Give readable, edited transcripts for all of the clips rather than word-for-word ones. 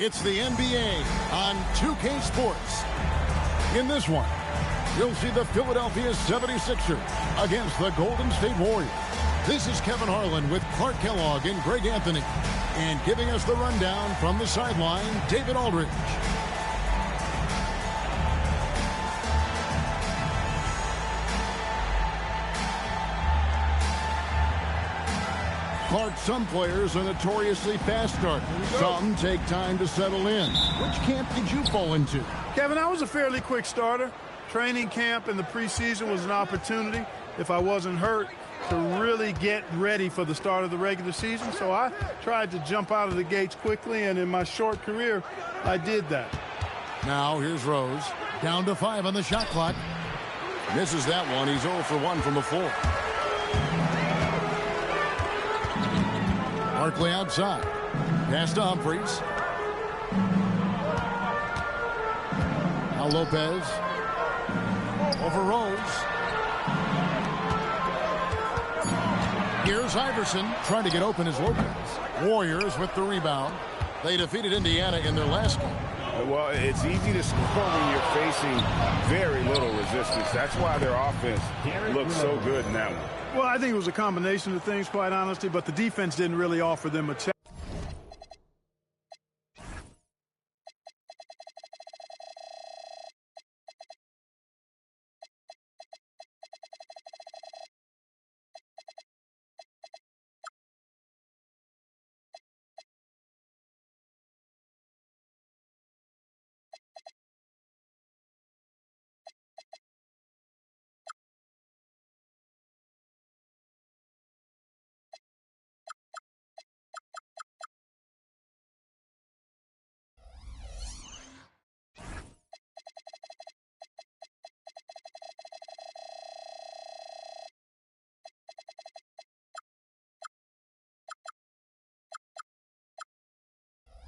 It's the NBA on 2K Sports. In this one, you'll see the Philadelphia 76ers against the Golden State Warriors. This is Kevin Harlan with Clark Kellogg and Greg Anthony. And giving us the rundown from the sideline, David Aldridge. Clark, some players are notoriously fast starters. Some take time to settle in. Which camp did you fall into? Kevin, I was a fairly quick starter. Training camp in the preseason was an opportunity, if I wasn't hurt, to really get ready for the start of the regular season. So I tried to jump out of the gates quickly, and in my short career, I did that. Now here's Rose. Down to 5 on the shot clock. Misses that one. He's 0 for 1 from the floor. Barkley outside. Pass to Humphries. Now Lopez. Over Rose. Here's Iverson trying to get open as Lopez. Warriors with the rebound. They defeated Indiana in their last game. Well, it's easy to score when you're facing very little resistance. That's why their offense looks so good in that one. Well, I think it was a combination of things, quite honestly, but the defense didn't really offer them a chance.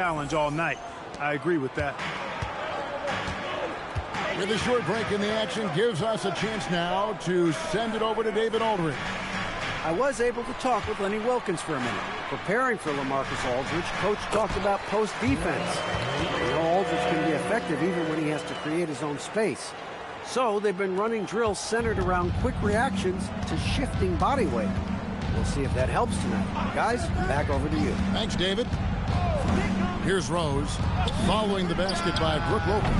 Challenge all night. I agree with that. With a short break in the action, gives us a chance now to send it over to David Aldridge. I was able to talk with Lenny Wilkins for a minute. Preparing for LaMarcus Aldridge, Coach talked about post defense. You know, Aldridge can be effective even when he has to create his own space. So they've been running drills centered around quick reactions to shifting body weight. We'll see if that helps tonight. Guys, back over to you. Thanks, David. Here's Rose, following the basket by Brook Lopez.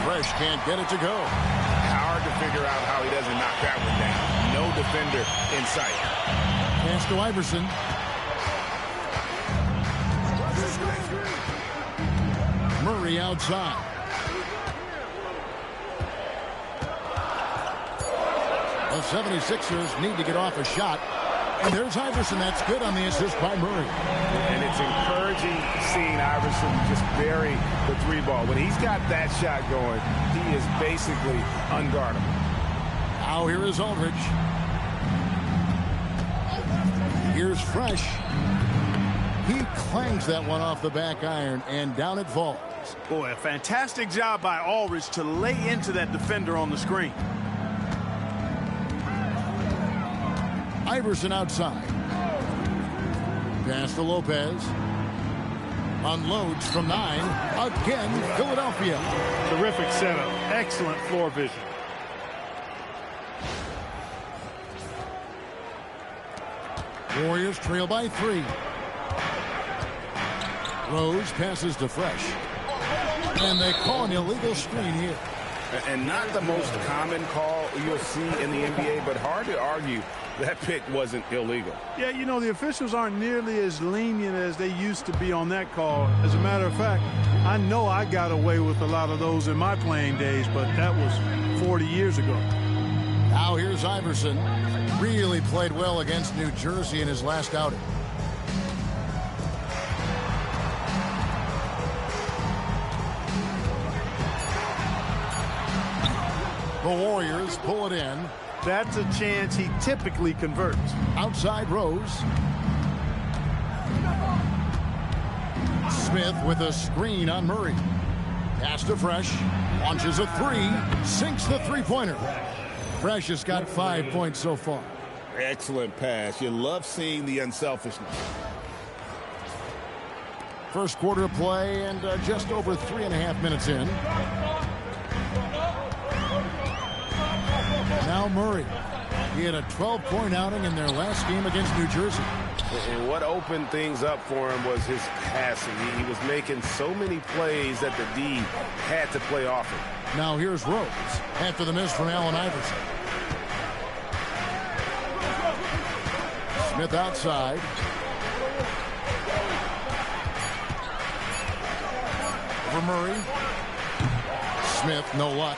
Fresh can't get it to go. Hard to figure out how he doesn't knock that one down. No defender in sight. Pass to Iverson. Murray outside. The 76ers need to get off a shot. And there's Iverson. That's good on the assist by Murray. And it's encouraging seeing Iverson just bury the three ball. When he's got that shot going, he is basically unguardable. Now here is Aldridge. Here's Fresh. He clangs that one off the back iron, and down it falls. Boy, a fantastic job by Aldridge to lay into that defender on the screen. Iverson outside. Pass to Lopez. Unloads from 9. Again, Philadelphia. Terrific setup. Excellent floor vision. Warriors trail by 3. Rose passes to Fresh. And they call an illegal screen here. And not the most common call you'll see in the NBA, but hard to argue that pick wasn't illegal. Yeah, you know, the officials aren't nearly as lenient as they used to be on that call. As a matter of fact, I know I got away with a lot of those in my playing days, but that was 40 years ago. Now here's Iverson. Really played well against New Jersey in his last outing. The Warriors pull it in. That's a chance he typically converts. Outside Rose. Smith with a screen on Murray. Pass to Fresh. Launches a 3. Sinks the three-pointer. Fresh has got 5 points so far. Excellent pass. You love seeing the unselfishness. First quarter of play and just over 3.5 minutes in. Now Murray. He had a 12-point outing in their last game against New Jersey. And what opened things up for him was his passing. He was making so many plays that the D had to play off him. Now here's Rose after the miss from Allen Iverson. Smith outside. For Murray. Smith, no luck.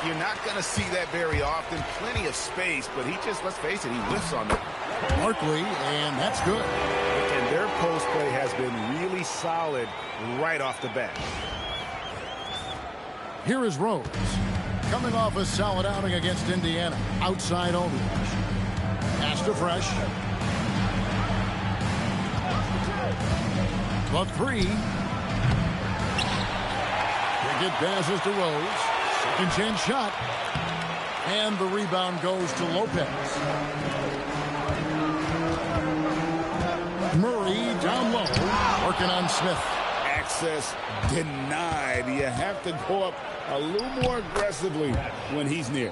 You're not going to see that very often. Plenty of space, but he just, let's face it, he whiffs on it. Barkley, and that's good. And their post play has been really solid right off the bat. Here is Rose. Coming off a solid outing against Indiana. Outside Aldridge. Pass to Fresh. The three. It passes to Rose. Second chance shot. And the rebound goes to Lopez. Murray down low. Working on Smith. Access denied. You have to go up a little more aggressively when he's near.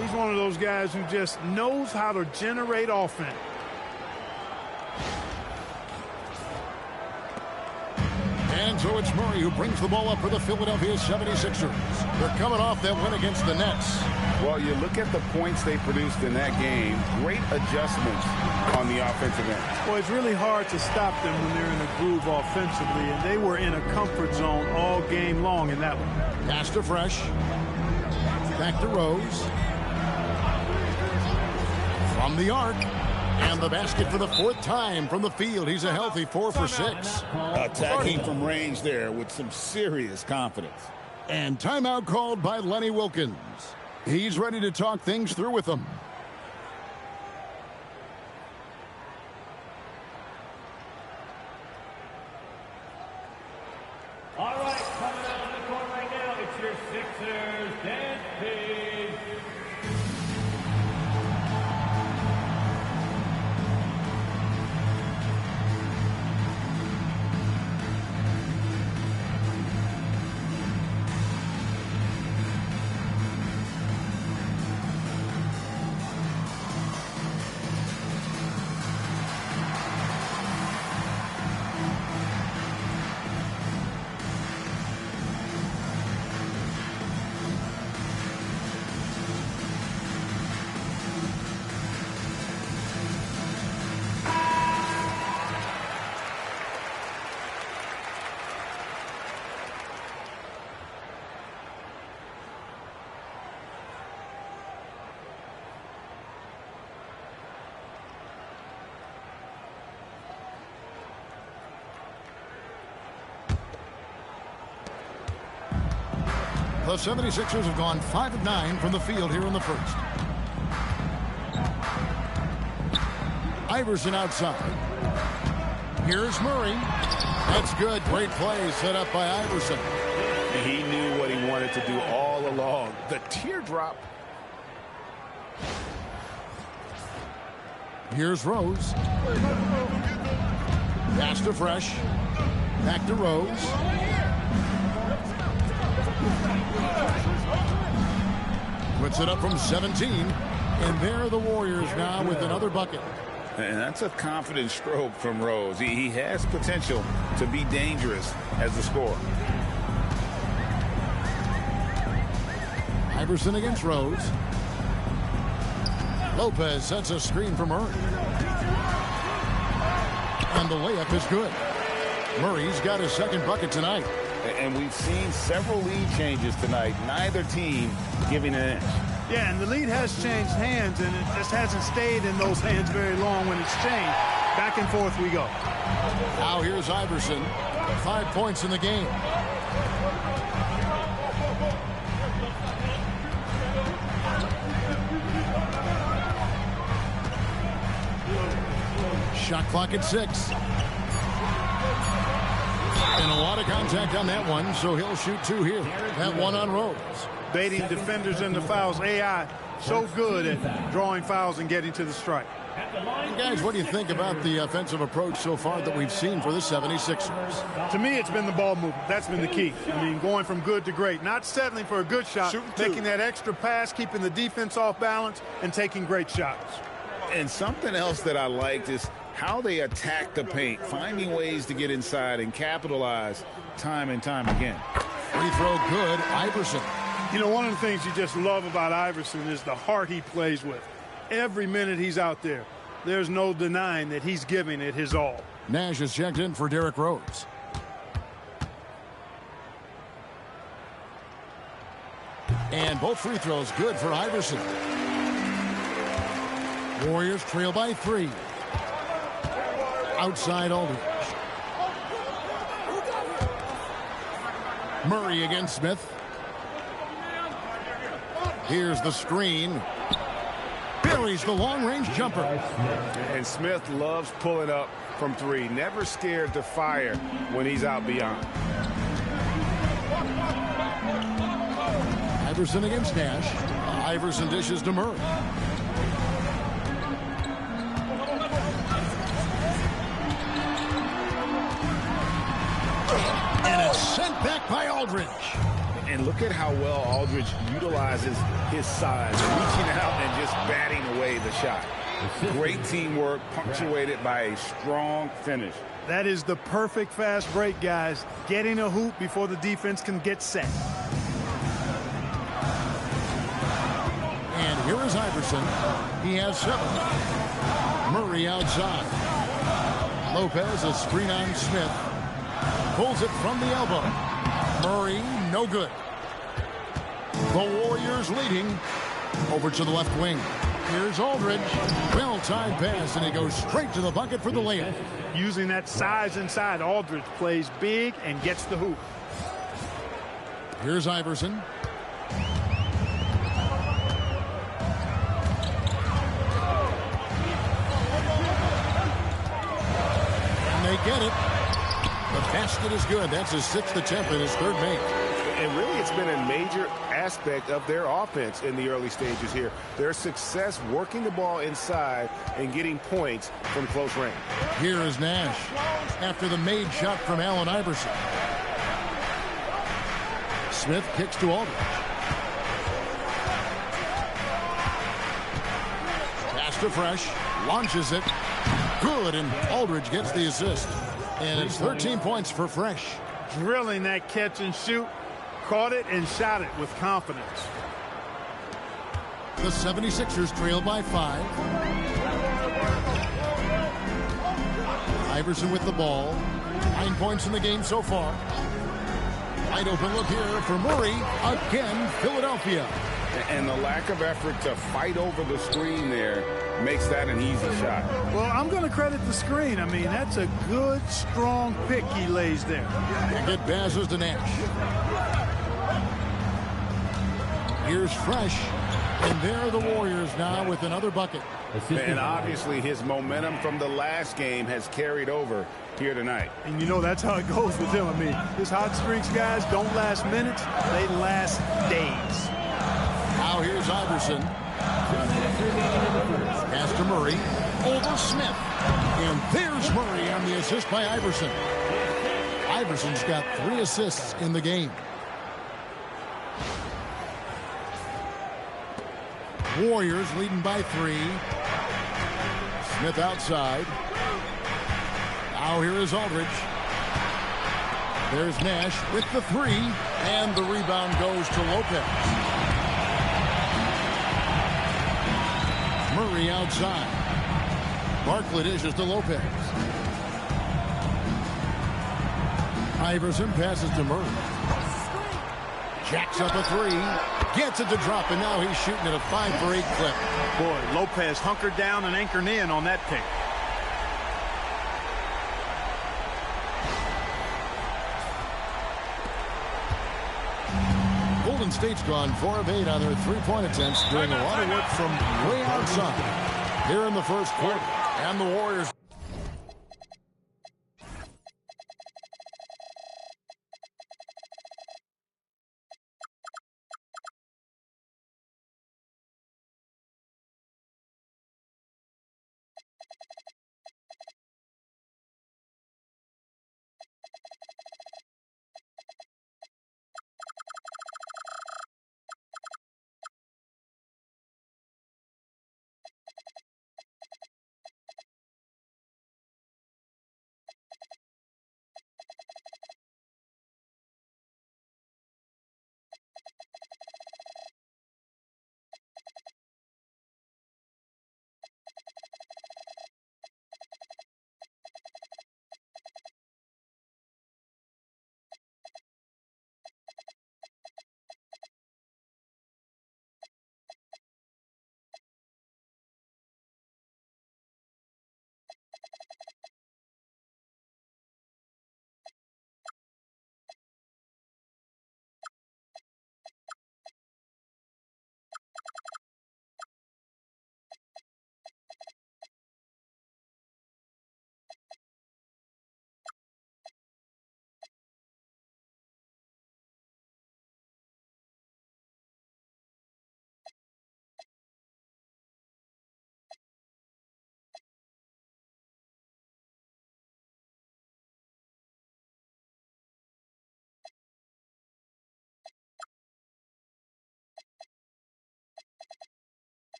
He's one of those guys who just knows how to generate offense. And so it's Murray who brings the ball up for the Philadelphia 76ers. They're coming off that win against the Nets. Well, you look at the points they produced in that game. Great adjustments on the offensive end. Well, it's really hard to stop them when they're in a groove offensively, and they were in a comfort zone all game long in that one. Pass to Fresh. Back to Rose. From the arc. And the basket for the fourth time from the field. He's a healthy 4 for 6. Attacking from range there with some serious confidence. And timeout called by Lenny Wilkens. He's ready to talk things through with them. All right, coming out of the court right now, it's your Sixers dance team. The 76ers have gone 5 of 9 from the field here in the first. Iverson outside. Here's Murray. That's good. Great play set up by Iverson. He knew what he wanted to do all along. The teardrop. Here's Rose. Pass to Fresh. Back to Rose. Puts it up from 17. And there are the Warriors now with another bucket. And that's a confident stroke from Rose. He has potential to be dangerous as a scorer. Iverson against Rose. Lopez sets a screen for Murray. And the layup is good. Murray's got his second bucket tonight. And we've seen several lead changes tonight. Neither team giving an inch. Yeah, and the lead has changed hands, and it just hasn't stayed in those hands very long when it's changed. Back and forth we go. Now here's Iverson. 5 points in the game. Shot clock at 6. And a lot of contact on that one, so he'll shoot 2 here. That one on Rose. Baiting defenders into fouls. AI so good at drawing fouls and getting to the strike. At the line, And guys, what do you think about the offensive approach so far that we've seen for the 76ers? To me, it's been the ball movement. That's been the key. I mean, going from good to great. Not settling for a good shot, making that extra pass, keeping the defense off balance, and taking great shots. And something else that I liked is how they attack the paint, finding ways to get inside and capitalize time and time again. Free throw good, Iverson. You know, one of the things you just love about Iverson is the heart he plays with. Every minute he's out there, there's no denying that he's giving it his all. Nash is checked in for Derrick Rose. And both free throws good for Iverson. Warriors trail by 3. Outside Aldridge. Murray against Smith. Here's the screen. Buries the long-range jumper. And Smith loves pulling up from 3. Never scared to fire when he's out beyond. Iverson against Nash. Iverson dishes to Murray. And it's sent back by Aldridge. And look at how well Aldridge utilizes his size, reaching out and just batting away the shot. Great teamwork, punctuated by a strong finish. That is the perfect fast break, guys. Getting a hoop before the defense can get set. And here is Iverson. He has 7. Murray outside. Lopez, a screen on Smith. Pulls it from the elbow. Murray, no good. The Warriors leading. Over to the left wing. Here's Aldridge. Well-timed pass, and he goes straight to the bucket for the layup. Using that size inside, Aldridge plays big and gets the hoop. Here's Iverson. And they get it. The basket is good. That's his 6th attempt and his 3rd make. And really, it's been a major aspect of their offense in the early stages here. Their success working the ball inside and getting points from close range. Here is Nash after the made shot from Allen Iverson. Smith kicks to Aldridge. Pass to Fresh. Launches it. Good, and Aldridge gets the assist. And it's 13 points for Fresh. Drilling that catch and shoot. Caught it and shot it with confidence. The 76ers trail by 5. Iverson with the ball. 9 points in the game so far. Wide open look here for Murray. Again, Philadelphia. And the lack of effort to fight over the screen there makes that an easy shot. Well, I'm going to credit the screen. I mean, that's a good, strong pick he lays there. And get passes to Nash. Here's Fresh. And there are the Warriors now with another bucket. And obviously his momentum from the last game has carried over here tonight. And you know that's how it goes with him. I mean, his hot streaks, guys, don't last minutes. They last days. Now here's Iverson. Pass to Murray. Over Smith. And there's Murray on the assist by Iverson. Iverson's got 3 assists in the game. Warriors leading by 3. Smith outside. Now here is Aldridge. There's Nash with the 3. And the rebound goes to Lopez. Murray outside. Barkley dishes to Lopez. Iverson passes to Murray. Jacks up a 3. Gets it to drop, and now he's shooting at a 5-for-8 clip. Boy, Lopez hunkered down and anchored in on that pick. Golden State's gone 4 of 8 on their 3-point attempts, doing a lot of work from way outside here in the first quarter. And the Warriors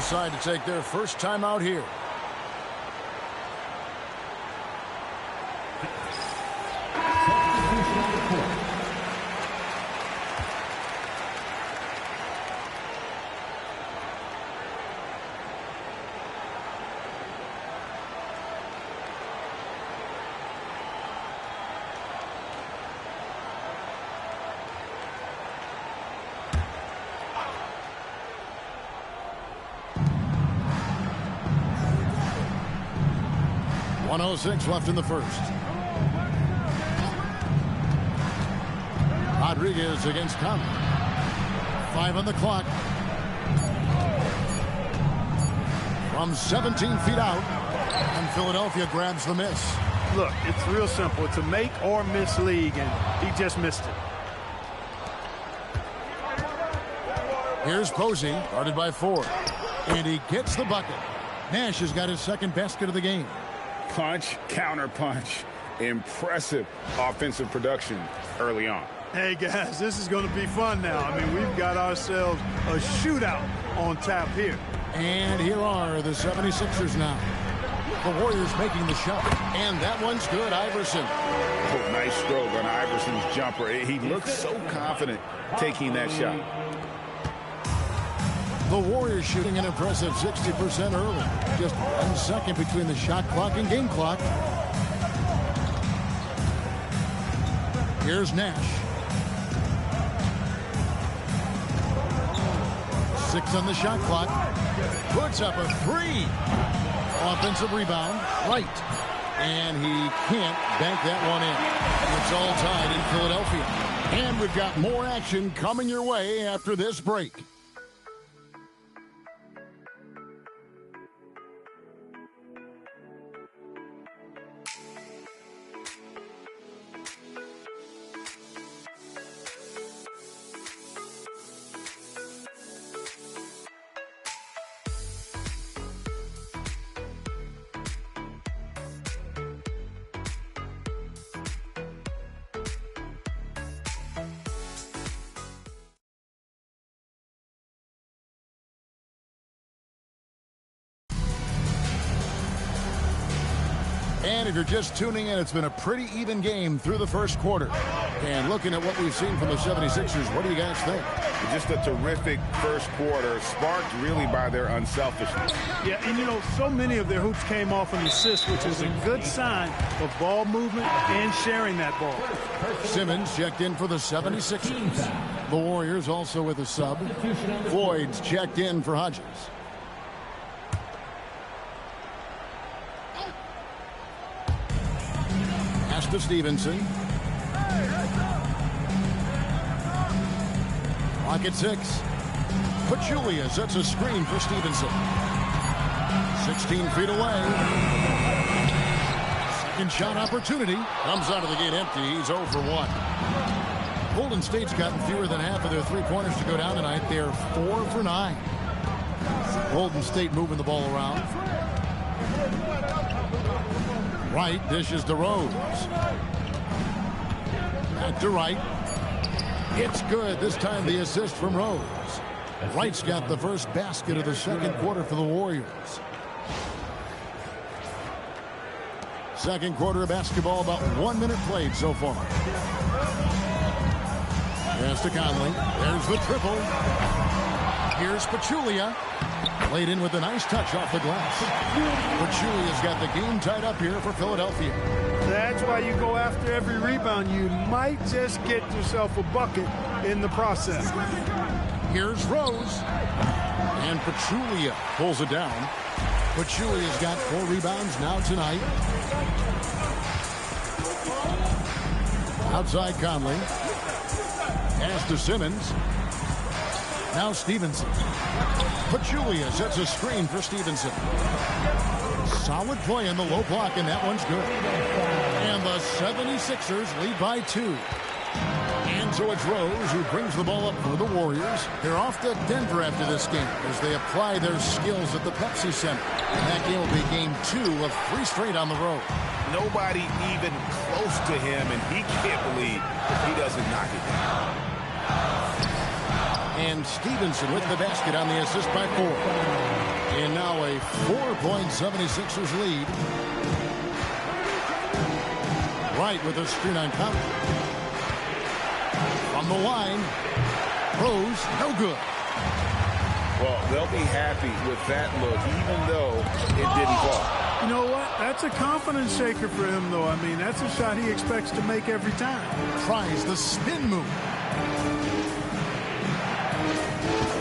decide to take their first time out here. .106 left in the first. Rodriguez against Conley. 5 on the clock. From 17 feet out, and Philadelphia grabs the miss. Look, it's real simple. It's a make or miss league, and he just missed it. Here's Posey, guarded by 4. And he gets the bucket. Nash has got his second basket of the game. Punch, counter punch. Impressive offensive production early on. Hey, guys, this is going to be fun now. I mean, we've got ourselves a shootout on tap here. And here are the 76ers now. The Warriors making the shot. And that one's good, Iverson. Oh, nice stroke on Iverson's jumper. He looks so confident taking that shot. The Warriors shooting an impressive 60% early. Just 1 second between the shot clock and game clock. Here's Nash. 6 on the shot clock. Puts up a 3. Offensive rebound. Right. And he can't bank that one in. It's all tied in Philadelphia. And we've got more action coming your way after this break. And if you're just tuning in, it's been a pretty even game through the first quarter. And looking at what we've seen from the 76ers, what do you guys think? Just a terrific first quarter, sparked really by their unselfishness. Yeah, and you know, so many of their hoops came off an assist, which is a good sign of ball movement and sharing that ball. Simmons checked in for the 76ers. The Warriors also with a sub. Floyd's checked in for Hodges. To Stevenson. Clock at 6. Pachulia sets a screen for Stevenson. 16 feet away. Second shot opportunity. Comes out of the gate empty. He's 0 for 1. Golden State's gotten fewer than half of their three-pointers to go down tonight. They're 4 for 9. Golden State moving the ball around. Wright dishes to Rose. Back to Wright. It's good. This time the assist from Rose. Wright's got the first basket of the second quarter for the Warriors. Second quarter of basketball, about 1 minute played so far. Pass to Conley. There's the triple. Here's Pachulia. Laid in with a nice touch off the glass. Pachulia's got the game tied up here for Philadelphia. That's why you go after every rebound. You might just get yourself a bucket in the process. Here's Rose. And Pachulia pulls it down. Pachulia's got 4 rebounds now tonight. Outside Conley. Pass to Simmons. Now Stevenson. Pachulia sets a screen for Stevenson. Solid play in the low block, and that one's good. And the 76ers lead by 2. And so it's Rose who brings the ball up for the Warriors. They're off to Denver after this game as they apply their skills at the Pepsi Center. And that game will be game 2 of 3 straight on the road. Nobody even close to him, and he can't believe he doesn't knock it down. And Stevenson with the basket on the assist by 4. And now a 4-point 76ers lead. Right with a screen on Conley. From the line. Rose, no good. Well, they'll be happy with that look, even though it didn't fall. You know what? That's a confidence shaker for him, though. I mean, that's a shot he expects to make every time. Tries the spin move.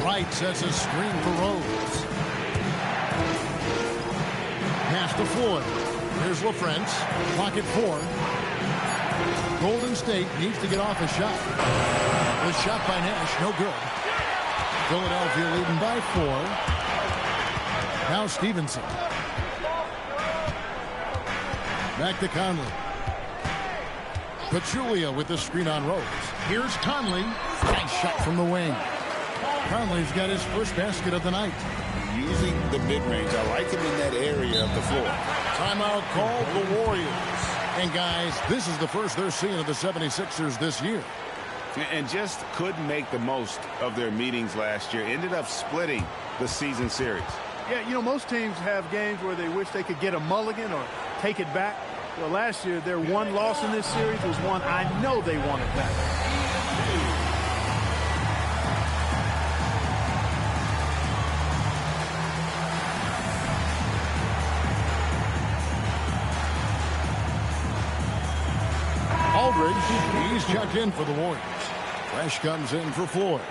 Wright sets a screen for Rose. Pass to Floyd. Here's LaFrance. Clock at 4. Golden State needs to get off a shot. The shot by Nash, no good. Philadelphia leading by 4. Now Stevenson. Back to Conley. Pachulia with the screen on Rose. Here's Conley. Nice shot from the wing. Conley's got his first basket of the night. Using the mid-range, I like him in that area of the floor. Timeout called the Warriors. And guys, this is the first they're seeing of the 76ers this year. And just couldn't make the most of their meetings last year. Ended up splitting the season series. Yeah, you know, most teams have games where they wish they could get a mulligan or take it back. Well, last year, their one loss in this series was one I know they wanted back. Aldridge, he's checked in for the Warriors. Fresh comes in for Floyd.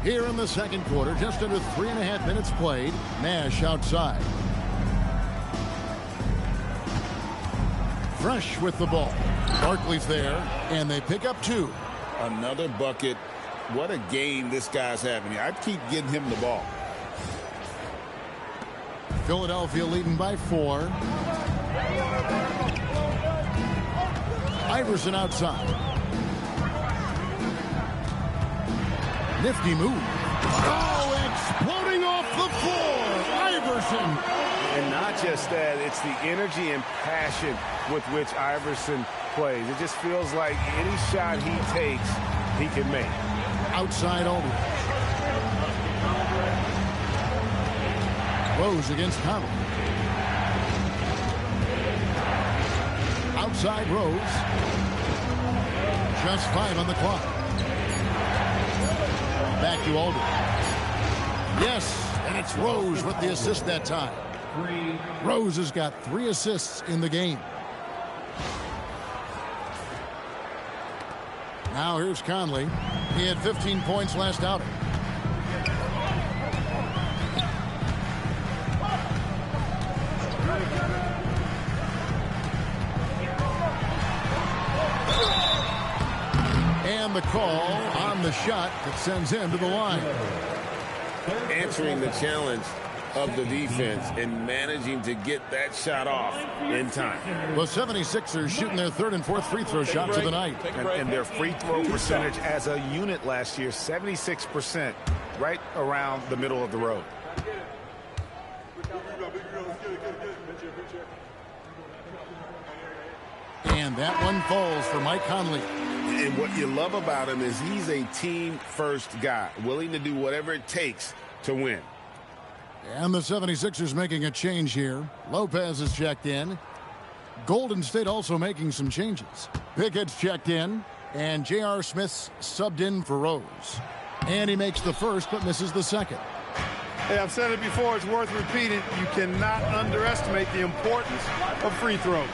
Here in the second quarter, just under 3.5 minutes played. Nash outside. Fresh with the ball. Barkley's there, and they pick up 2. Another bucket. What a game this guy's having. I'd keep getting him the ball. Philadelphia leading by 4. Iverson outside. Nifty move. Oh, exploding off the floor. Iverson. And not just that, it's the energy and passion with which Iverson plays. It just feels like any shot he takes, he can make. Outside Aldridge. Rose against Conley. Outside Rose. Just 5 on the clock. Back to Aldridge. Yes, and it's Rose with the assist that time. Rose has got 3 assists in the game. Now here's Conley. He had 15 points last outing. And the call on the shot that sends him to the line. Answering the challenge of the defense and managing to get that shot off in time. The 76ers shooting their 3rd and 4th free throw shots of the night. And their free throw percentage as a unit last year, 76%, right around the middle of the road. And that one falls for Mike Conley. And what you love about him is he's a team-first guy, willing to do whatever it takes to win. And the 76ers making a change here. Lopez is checked in. Golden State also making some changes. Pickett's checked in. And J.R. Smith's subbed in for Rose. And he makes the first but misses the second. Hey, I've said it before. It's worth repeating. You cannot underestimate the importance of free throws.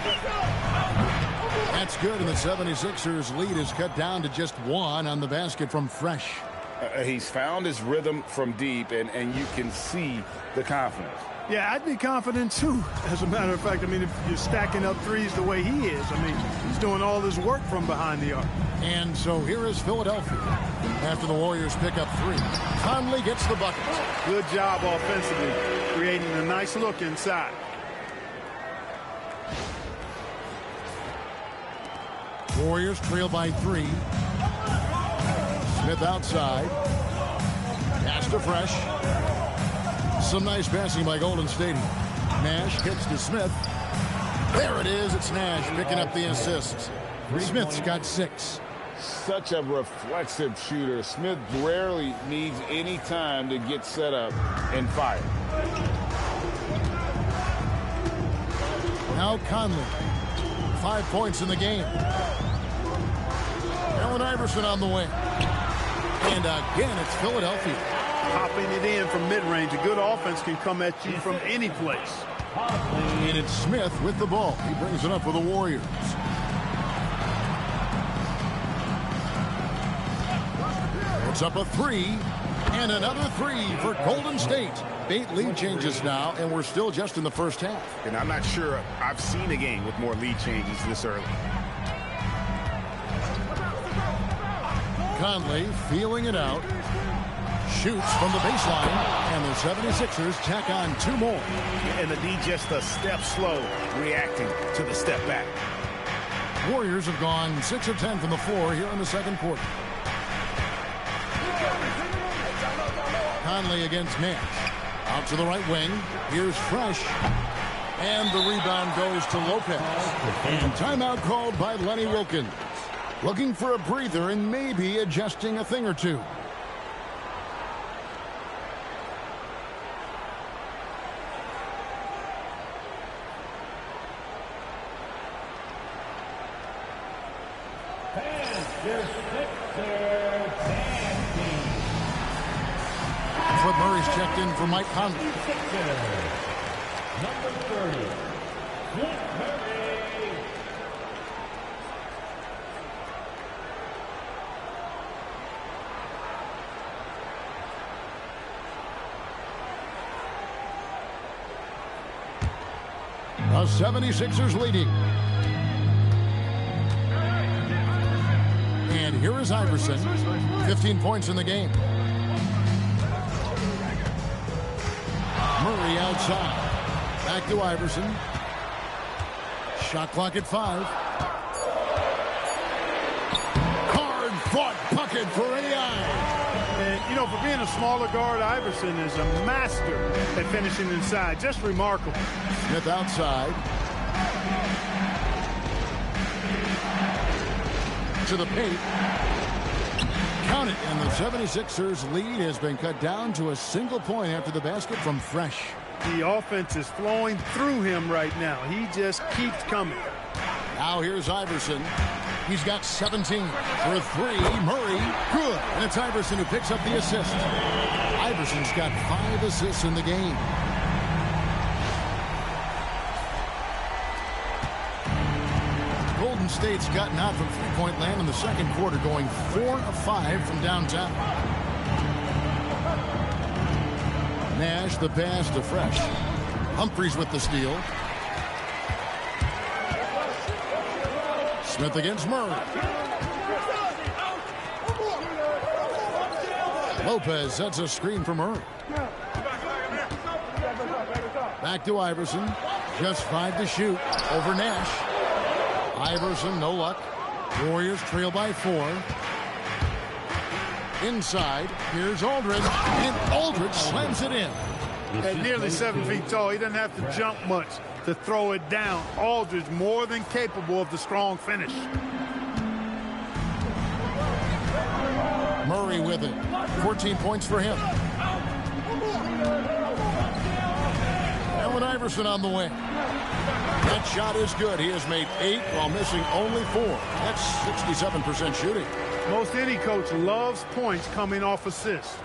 That's good, and the 76ers lead is cut down to just 1 on the basket from Fresh. He's found his rhythm from deep, and you can see the confidence. Yeah, I'd be confident, too. As a matter of fact, I mean, if you're stacking up threes the way he is, I mean, he's doing all his work from behind the arc. And so here is Philadelphia after the Warriors pick up 3. Conley gets the bucket. Good job offensively, creating a nice look inside. Warriors trail by 3. Smith outside. Pass to Fresh. Some nice passing by Golden State. Nash hits to Smith. There it is. It's Nash picking up the assist. Smith's got 6. Such a reflexive shooter. Smith rarely needs any time to get set up and fire. Now Conley. 5 points in the game. Allen Iverson on the wing. And again, it's Philadelphia. Popping it in from mid-range. A good offense can come at you from any place. And it's Smith with the ball. He brings it up for the Warriors. It's up a 3. And another 3 for Golden State. 8 lead changes now, and we're still just in the first half. And I'm not sure I've seen a game with more lead changes this early. Conley feeling it out. Shoots from the baseline, and the 76ers tack on 2 more. And the D just a step slow, reacting to the step back. Warriors have gone 6 of 10 from the floor here in the second quarter. Conley against Nash. Out to the right wing. Here's Fresh. And the rebound goes to Lopez. And timeout called by Lenny Wilkins. Looking for a breather and maybe adjusting a thing or two. Fred Murray's checked in for Mike Conley. Number 30, Murray. The 76ers leading. And here is Iverson. 15 points in the game. Murray outside. Back to Iverson. Shot clock at 5. Hard-fought bucket for AI. And, you know, for being a smaller guard, Iverson is a master at finishing inside. Just remarkable. Smith outside. To the paint. Count it, and the 76ers lead has been cut down to a single point after the basket from Fresh. The offense is flowing through him right now. He just keeps coming. Now here's Iverson. He's got 17 for a 3. Murray, good. And it's Iverson who picks up the assist. Iverson's got 5 assists in the game. Golden State's gotten out from three-point land in the second quarter, going 4 of 5 from downtown. Nash the pass to Fresh. Humphries with the steal. Smith against Murray. Lopez sets a screen for Murray. Back to Iverson. Just 5 to shoot over Nash. Iverson, no luck. Warriors trail by 4. Inside, here's Aldridge, and Aldridge slams it in. At nearly 7 feet tall, he doesn't have to jump much to throw it down. Aldridge more than capable of the strong finish. Murray with it. 14 points for him. Allen Iverson on the wing. That shot is good. He has made 8 while missing only 4. That's 67% shooting. Most any coach loves points coming off assists.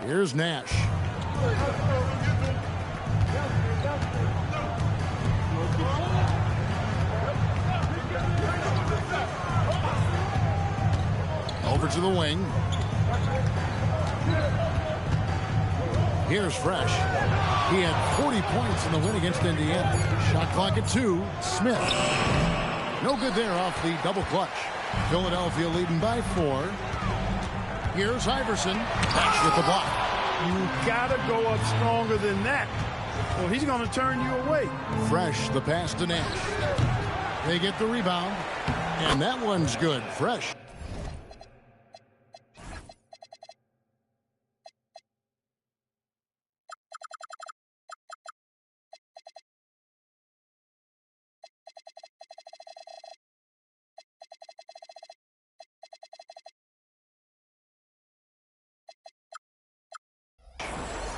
Here's Nash. Over to the wing. Here's Fresh. He had 40 points in the win against Indiana. Shot clock at 2. Smith. No good there off the double clutch. Philadelphia leading by 4. Here's Iverson. Nash with the block. You gotta go up stronger than that, or he's gonna turn you away. Fresh the pass to Nash. They get the rebound, and that one's good. Fresh.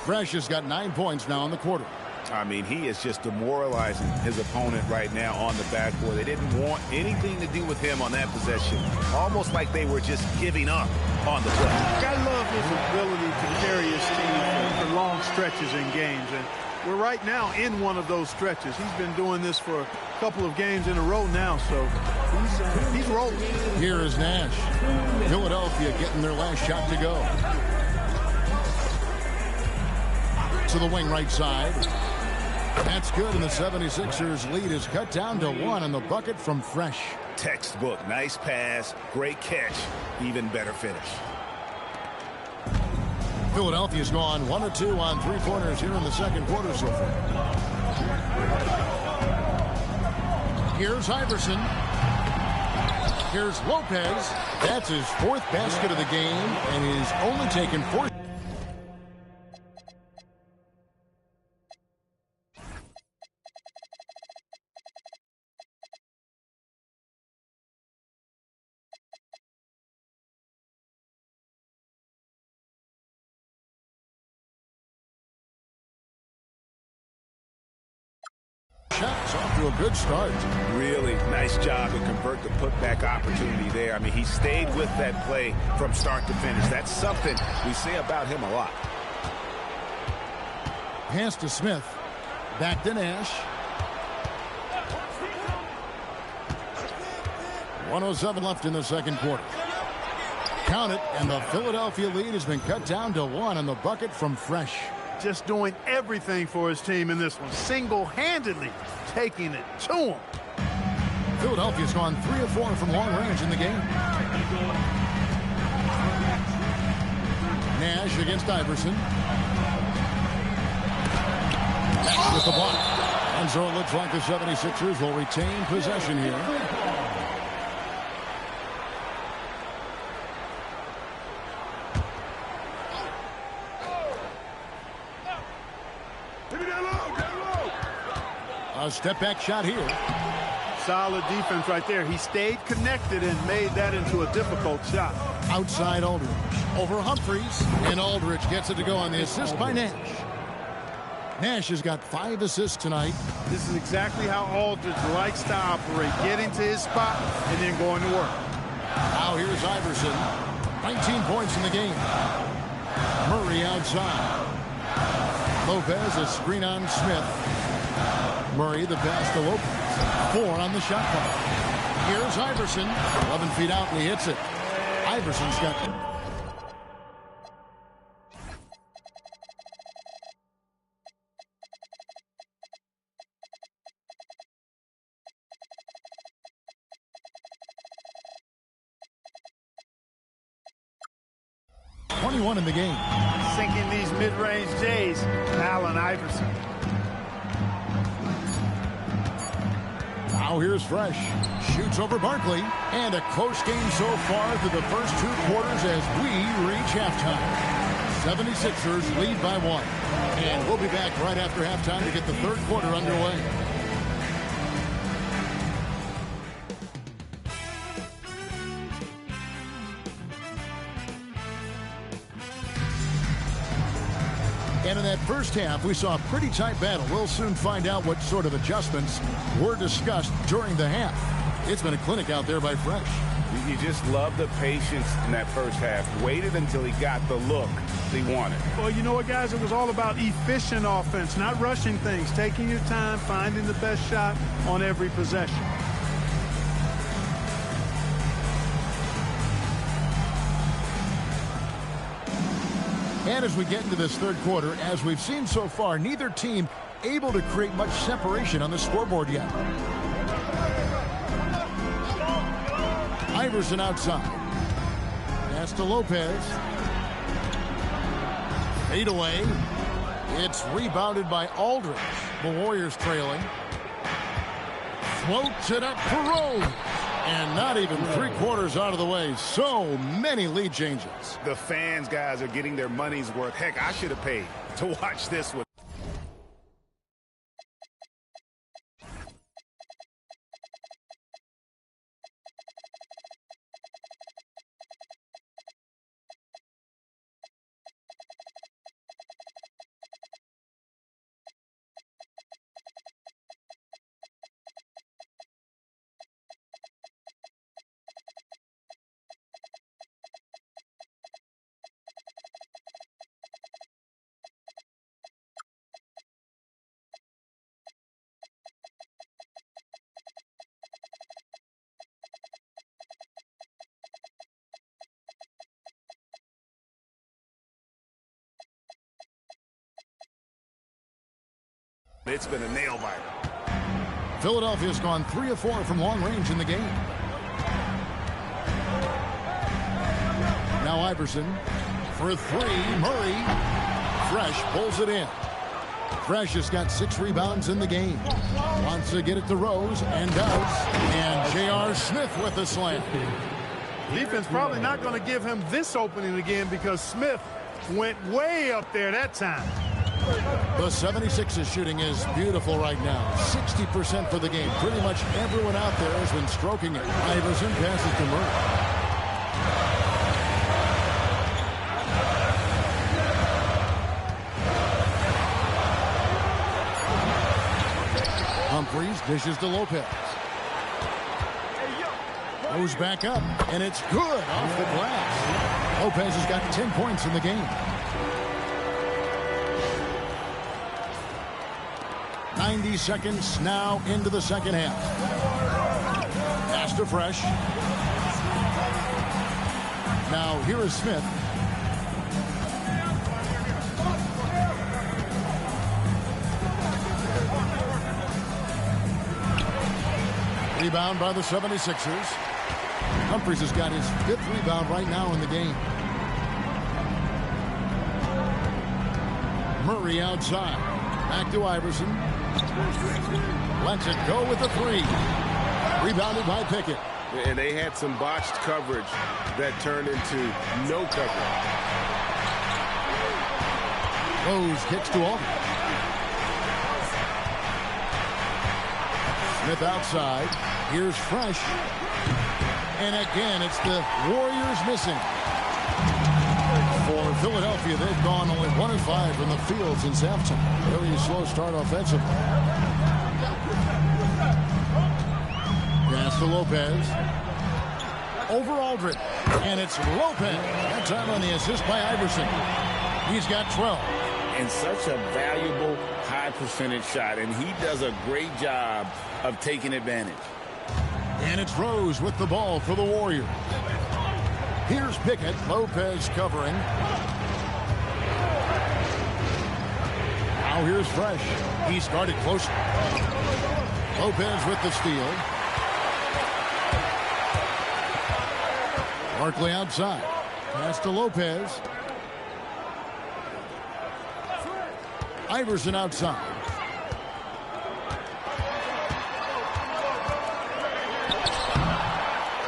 Fresh has got 9 points now in the quarter. I mean, he is just demoralizing his opponent right now on the backboard. They didn't want anything to do with him on that possession. Almost like they were just giving up on the play. I love his ability to carry his team for long stretches in games. And we're right now in one of those stretches. He's been doing this for a couple of games in a row now, so he's rolling. Here is Nash. Philadelphia getting their last shot to go. To the wing right side. That's good, and the 76ers lead is cut down to 1 on the bucket from Fresh. Textbook. Nice pass. Great catch. Even better finish. Philadelphia's gone 1 of 2 on three-pointers here in the second quarter so far. Here's Iverson. Here's Lopez. That's his 4th basket of the game, and he's only taken 4. Shots off to a good start. Really nice job to convert the putback opportunity there. I mean, he stayed with that play from start to finish. That's something we say about him a lot. Pass to Smith. Back to Nash. 1:07 left in the second quarter. Count it, and the Philadelphia lead has been cut down to 1 on the bucket from Fresh. Just doing everything for his team in this one. Single-handedly taking it to him. Philadelphia's gone 3 of 4 from long range in the game. Nash against Iverson. Nash with the block. And so it looks like the 76ers will retain possession here. A step-back shot here. Solid defense right there. He stayed connected and made that into a difficult shot. Outside Aldridge. Over Humphries. And Aldridge gets it to go on the assist by Nash. Nash has got 5 assists tonight. This is exactly how Aldridge likes to operate. Getting to his spot and then going to work. Now here's Iverson. 19 points in the game. Murray outside. Lopez, a screen on Smith. Murray, the pass to Lopez. 4 on the shot clock. Here's Iverson. 11 feet out, and he hits it. Iverson's got... .21 in the game. Sinking these mid-range J's. Allen Iverson. Now here's Fresh. Shoots over Barkley. And a close game so far through the first 2 quarters as we reach halftime. 76ers lead by 1. And we'll be back right after halftime to get the third quarter underway. And in that first half, we saw a pretty tight battle. We'll soon find out what sort of adjustments were discussed during the half. It's been a clinic out there by Fresh. You just love the patience in that first half. Waited until he got the look he wanted. Well, you know what, guys? It was all about efficient offense, not rushing things, taking your time, finding the best shot on every possession. And as we get into this third quarter, as we've seen so far, neither team able to create much separation on the scoreboard yet. Iverson outside. Pass to Lopez. Fade away. It's rebounded by Aldridge. The Warriors trailing. Floats it up for Rose. And not even 3/4 out of the way. So many lead changes. The fans, guys, are getting their money's worth. Heck, I should have paid to watch this one. It's been a nail-biter. Philadelphia's gone 3 of 4 from long range in the game. Now Iverson for 3. Murray. Fresh pulls it in. Fresh has got 6 rebounds in the game. Wants to get it to Rose and does. And J.R. Smith with the slam. Defense probably not going to give him this opening again because Smith went way up there that time. The 76ers shooting is beautiful right now. 60% for the game. Pretty much everyone out there has been stroking it. Iverson passes to Murray. Humphries dishes to Lopez. Goes back up, and it's good off the glass. Lopez has got 10 points in the game. 90 seconds now into the second half. Pass to Fresh. Now here is Smith. Rebound by the 76ers. Humphries has got his 5th rebound right now in the game. Murray outside. Back to Iverson. Lets it go with the 3. Rebounded by Pickett. And they had some botched coverage that turned into no coverage. Rose kicks to Aldridge. Smith outside. Here's Fresh. And again, it's the Warriors missing. For Philadelphia, they've gone only 1 of 5 from the field since halftime. Very slow start offensively. Pass to Lopez. Over Aldridge. And it's Lopez. That time on the assist by Iverson. He's got 12. And such a valuable high percentage shot. And he does a great job of taking advantage. And it's Rose with the ball for the Warriors. Here's Pickett. Lopez covering. Now here's Fresh. He started close. Lopez with the steal. Barkley outside. Pass to Lopez. Iverson outside.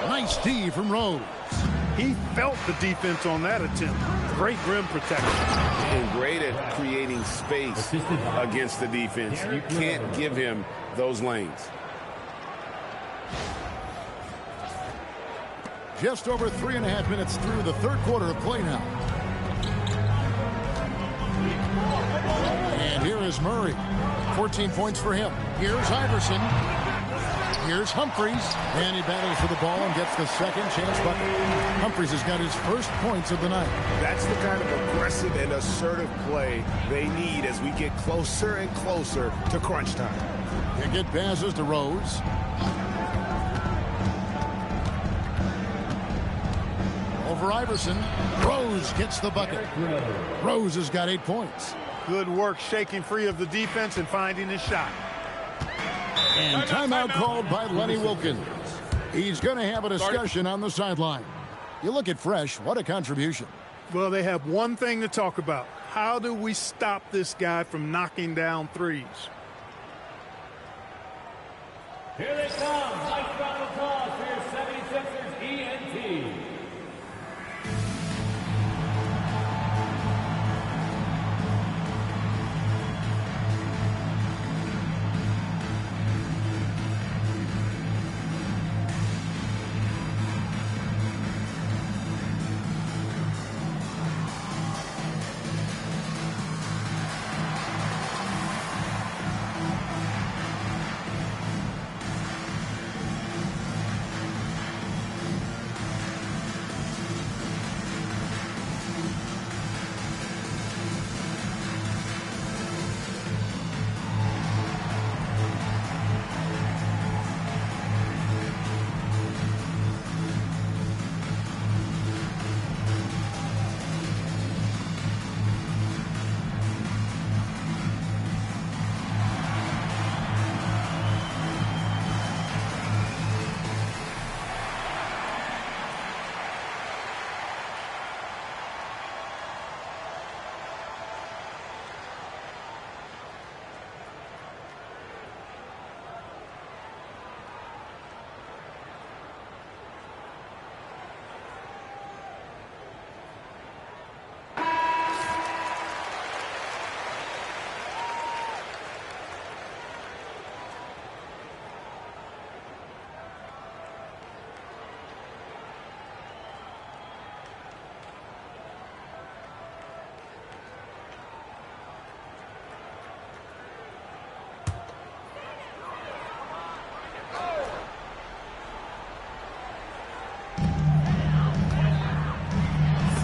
Nice D from Rose. He felt the defense on that attempt. Great rim protection. And great at creating space against the defense. You can't give him those lanes. Just over 3.5 minutes through the third quarter of play now. And here is Murray. 14 points for him. Here's Iverson. Here's Humphries. And he battles for the ball and gets the second chance bucket. Humphries has got his first points of the night. That's the kind of aggressive and assertive play they need as we get closer and closer to crunch time. Pickett passes to Rose. Over Iverson. Rose gets the bucket. Rose has got 8 points. Good work shaking free of the defense and finding his shot. And timeout called by Lenny Wilkins. He's going to have a discussion on the sideline. You look at Fresh, what a contribution. Well, they have one thing to talk about. How do we stop this guy from knocking down threes? Here they come. Nice round of applause for your 76ers ENT.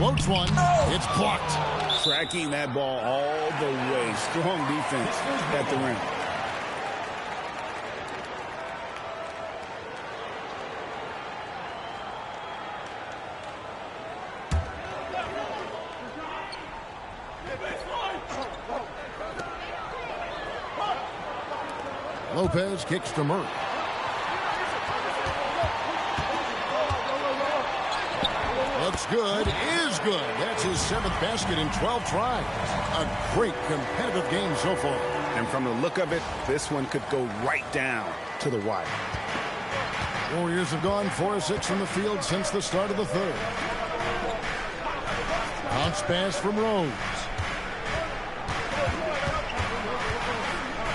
Floats one. It's blocked. Tracking that ball all the way. Strong defense at the rim. Lopez kicks to Murray. Looks good, is good. That's his 7th basket in 12 tries. A great competitive game so far. And from the look of it, this one could go right down to the wire. Warriors have gone 4 of 6 from the field since the start of the third. Bounce pass from Rose.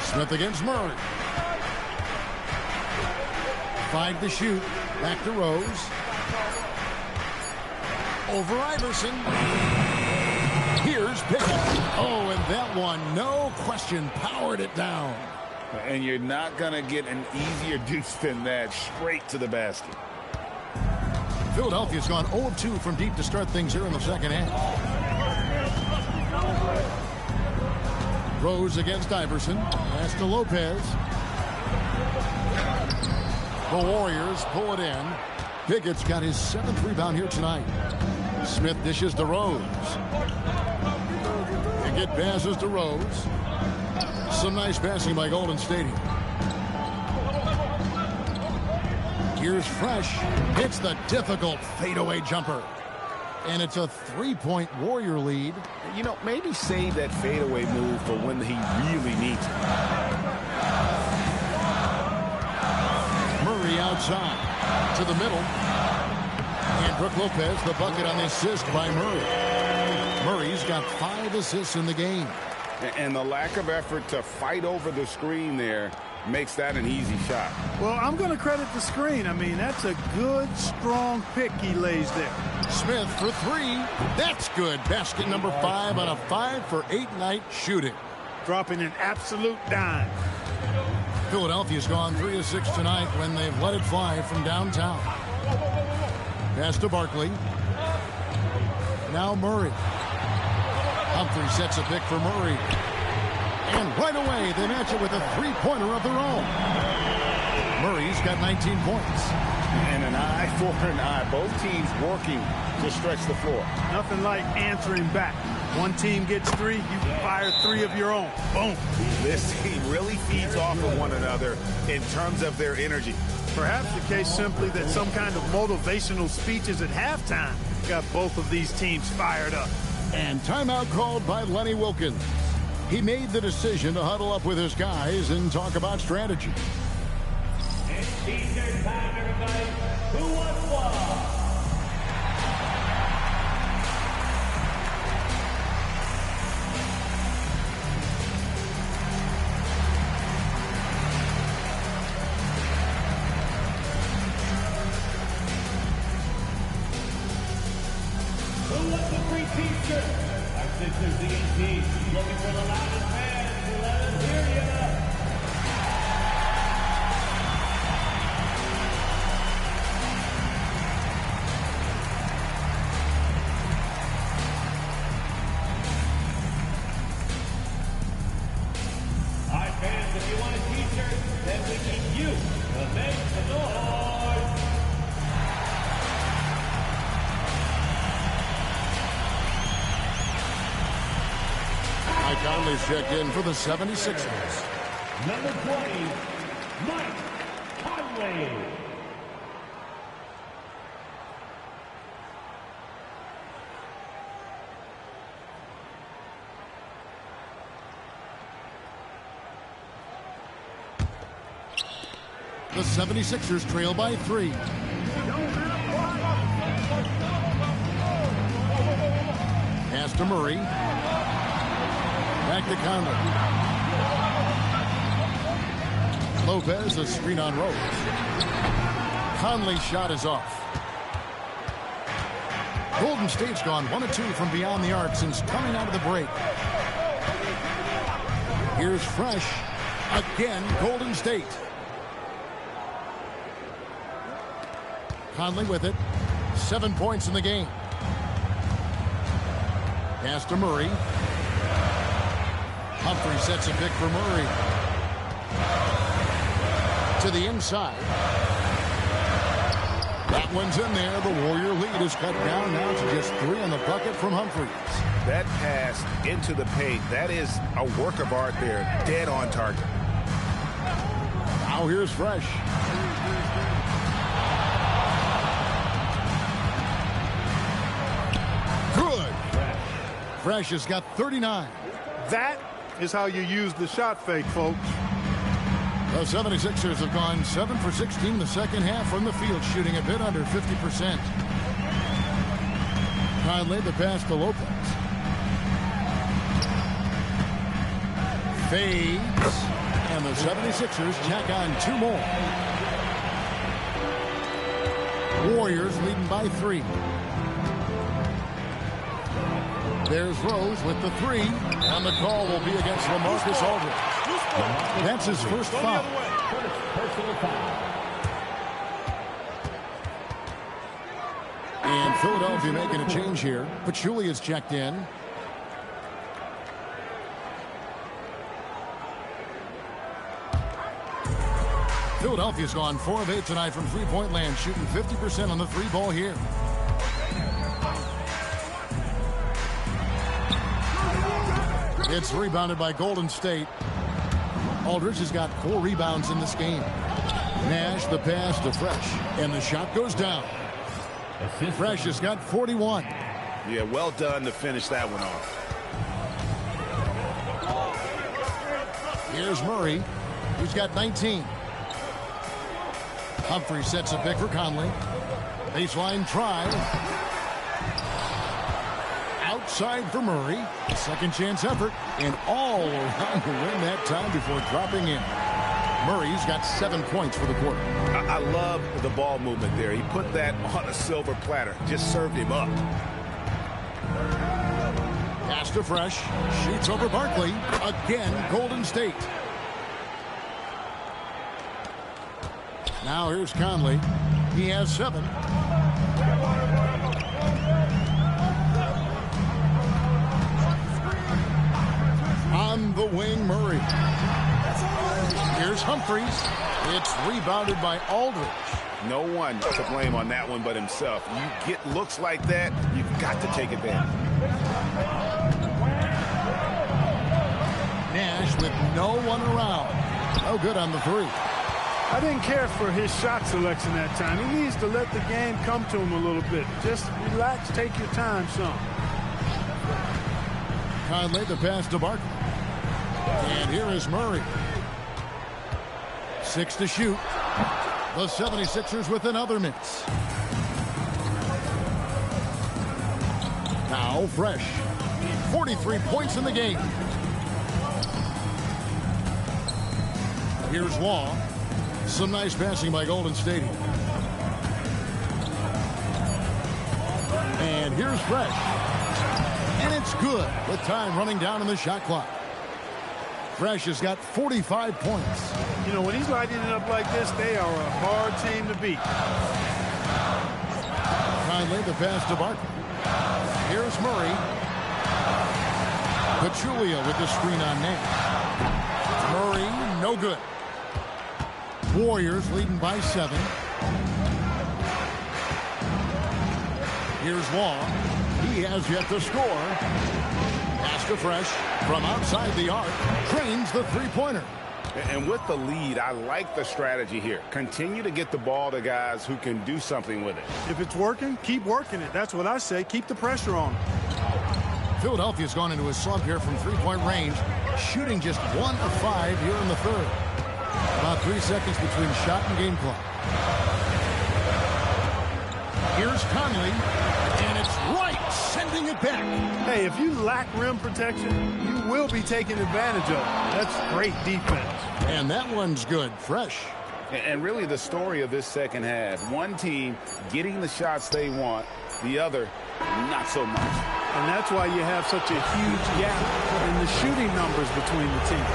Smith against Murray. 5 to shoot. Back to Rose. Over Iverson. Here's Pickett. Oh, and that one, no question, powered it down. And you're not going to get an easier deuce than that. Straight to the basket. Philadelphia's gone 0-2 from deep to start things here in the second half. Rose against Iverson. Pass to Lopez. The Warriors pull it in. Pickett's got his 7th rebound here tonight. Smith dishes to Rose. Pickett passes to Rose. Some nice passing by Golden State. Here's Fresh. Hits the difficult fadeaway jumper. And it's a 3-point Warrior lead. You know, maybe save that fadeaway move for when he really needs it. Murray outside to the middle. And Brook Lopez, the bucket on the assist by Murray. Murray's got 5 assists in the game. And the lack of effort to fight over the screen there makes that an easy shot. Well, I'm going to credit the screen. I mean, that's a good, strong pick he lays there. Smith for 3. That's good. Basket number 5 on a 5 for 8 night shooting. Dropping an absolute dime. Philadelphia's gone 3 of 6 tonight when they've let it fly from downtown. Pass to Barkley. Now Murray. Humphrey sets a pick for Murray. And right away, they match it with a 3-pointer of their own. Murray's got 19 points. And an eye for an eye. Both teams working to stretch the floor. Nothing like answering back. One team gets 3, you fire 3 of your own. Boom. This team really feeds off of one another in terms of their energy. Perhaps the case simply that some kind of motivational speeches at halftime got both of these teams fired up. And timeout called by Lenny Wilkins. He made the decision to huddle up with his guys and talk about strategy. It's T-shirt time, everybody. Who wants one? Who wants a free T-shirt? Our Sixers DNT looking for the loudest fans to let us hear you. All right, fans, if you want a T-shirt, then we need you to make the noise. Mike Conley's checked in for the 76ers. Number 20, Mike Conley. The 76ers trail by 3. Pass to Murray. Back to Conley. Lopez, a screen on Rose. Conley's shot is off. Golden State's gone 1 of 2 from beyond the arc since coming out of the break. Here's Fresh. Again, Golden State. Conley with it. 7 points in the game. Pass to Murray. Humphrey sets a pick for Murray. To the inside. That one's in there. The Warrior lead is cut down now to just 3 on the bucket from Humphreys. That pass into the paint, that is a work of art there. Dead on target. Now here's Fresh. Good. Fresh has got 39. That is how you use the shot fake, folks. The 76ers have gone 7 for 16 the second half from the field, shooting a bit under 50%. Conley the pass to Lopez. Fades. And the 76ers tack on 2 more. Warriors leading by 3. There's Rose with the 3. And the call will be against LaMarcus Aldridge. That's his first foul. And Philadelphia making a change here. Pachulia is checked in. Philadelphia's gone 4 of 8 tonight from three-point land, shooting 50% on the 3-ball here. It's rebounded by Golden State. Aldridge has got 4 rebounds in this game. Nash the pass to Fresh, and the shot goes down. Fresh has got 41. Yeah, well done to finish that one off. Here's Murray, who's got 19. Humphrey sets a pick for Conley. Baseline try. Outside for Murray. Second chance effort, and all around the rim that time before dropping in. Murray's got 7 points for the quarter. I love the ball movement there. He put that on a silver platter. Just served him up. Pass to Fresh. Shoots over Barkley. Again, Golden State. Now here's Conley. He has 7. On the wing, Murray. Here's Humphreys. It's rebounded by Aldridge. No one to blame on that one but himself. You get looks like that, you've got to take advantage. Nash with no one around. No good on the 3. I didn't care for his shot selection that time. He needs to let the game come to him a little bit. Just relax, take your time some. Conley the pass to Barkley. And here is Murray. 6 to shoot. The 76ers with another miss. Now Fresh. 43 points in the game. Here's Law. Some nice passing by Golden State. And here's Fresh. And it's good with time running down in the shot clock. Fresh has got 45 points. You know, when he's lighting it up like this, they are a hard team to beat. Conley the pass to Barkley. Here's Murray. Pachulia with the screen on Nash. Murray, no good. Warriors leading by 7. Here's Law. He has yet to score. Pass to Fresh from outside the arc. Trains the 3-pointer. And with the lead, I like the strategy here. Continue to get the ball to guys who can do something with it. If it's working, keep working it. That's what I say. Keep the pressure on. Philadelphia's gone into a slump here from 3-point range, shooting just 1 of 5 here in the 3rd. About 3 seconds between shot and game clock. Here's Conley, and it's right, sending it back. Hey, if you lack rim protection, you will be taken advantage of. That's great defense. And that one's good. Fresh. And really the story of this second half, one team getting the shots they want, the other not so much. And that's why you have such a huge gap in the shooting numbers between the teams.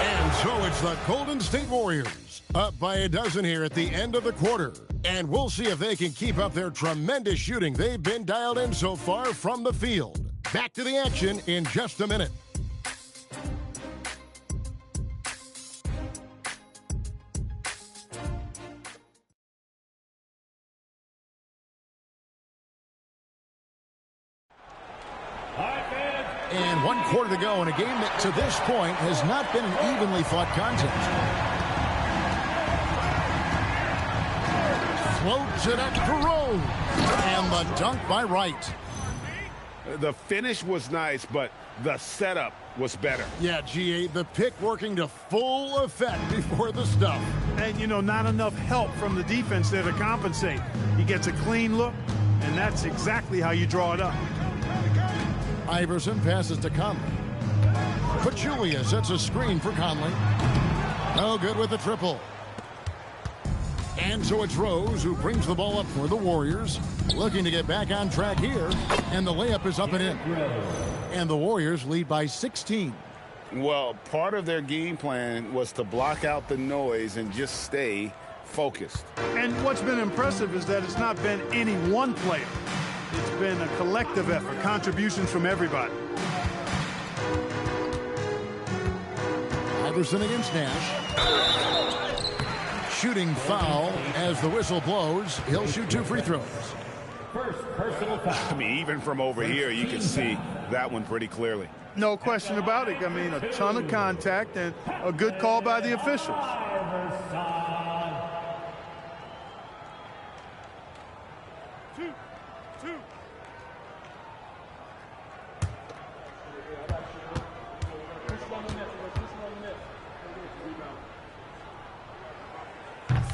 And so it's the Golden State Warriors up by a dozen here at the end of the quarter. And we'll see if they can keep up their tremendous shooting they've been dialed in so far from the field. Back to the action in just a minute. And 1 quarter to go in a game that to this point has not been an evenly fought contest. Floats it up for Rose. And the dunk by Wright. The finish was nice, but the setup was better. Yeah, GA, the pick working to full effect before the stuff. And, you know, not enough help from the defense there to compensate. He gets a clean look, and that's exactly how you draw it up. Iverson passes to Conley. Pachulia sets a screen for Conley. No good with the triple. And so it's Rose who brings the ball up for the Warriors. Looking to get back on track here. And the layup is up and in. And the Warriors lead by 16. Well, part of their game plan was to block out the noise and just stay focused. And what's been impressive is that it's not been any one player. It's been a collective effort, contributions from everybody. Iverson against Nash. Shooting foul as the whistle blows. He'll shoot 2 free throws. First personal foul. I mean, even from over here, you can see that one pretty clearly. No question about it. I mean, a ton of contact and a good call by the officials.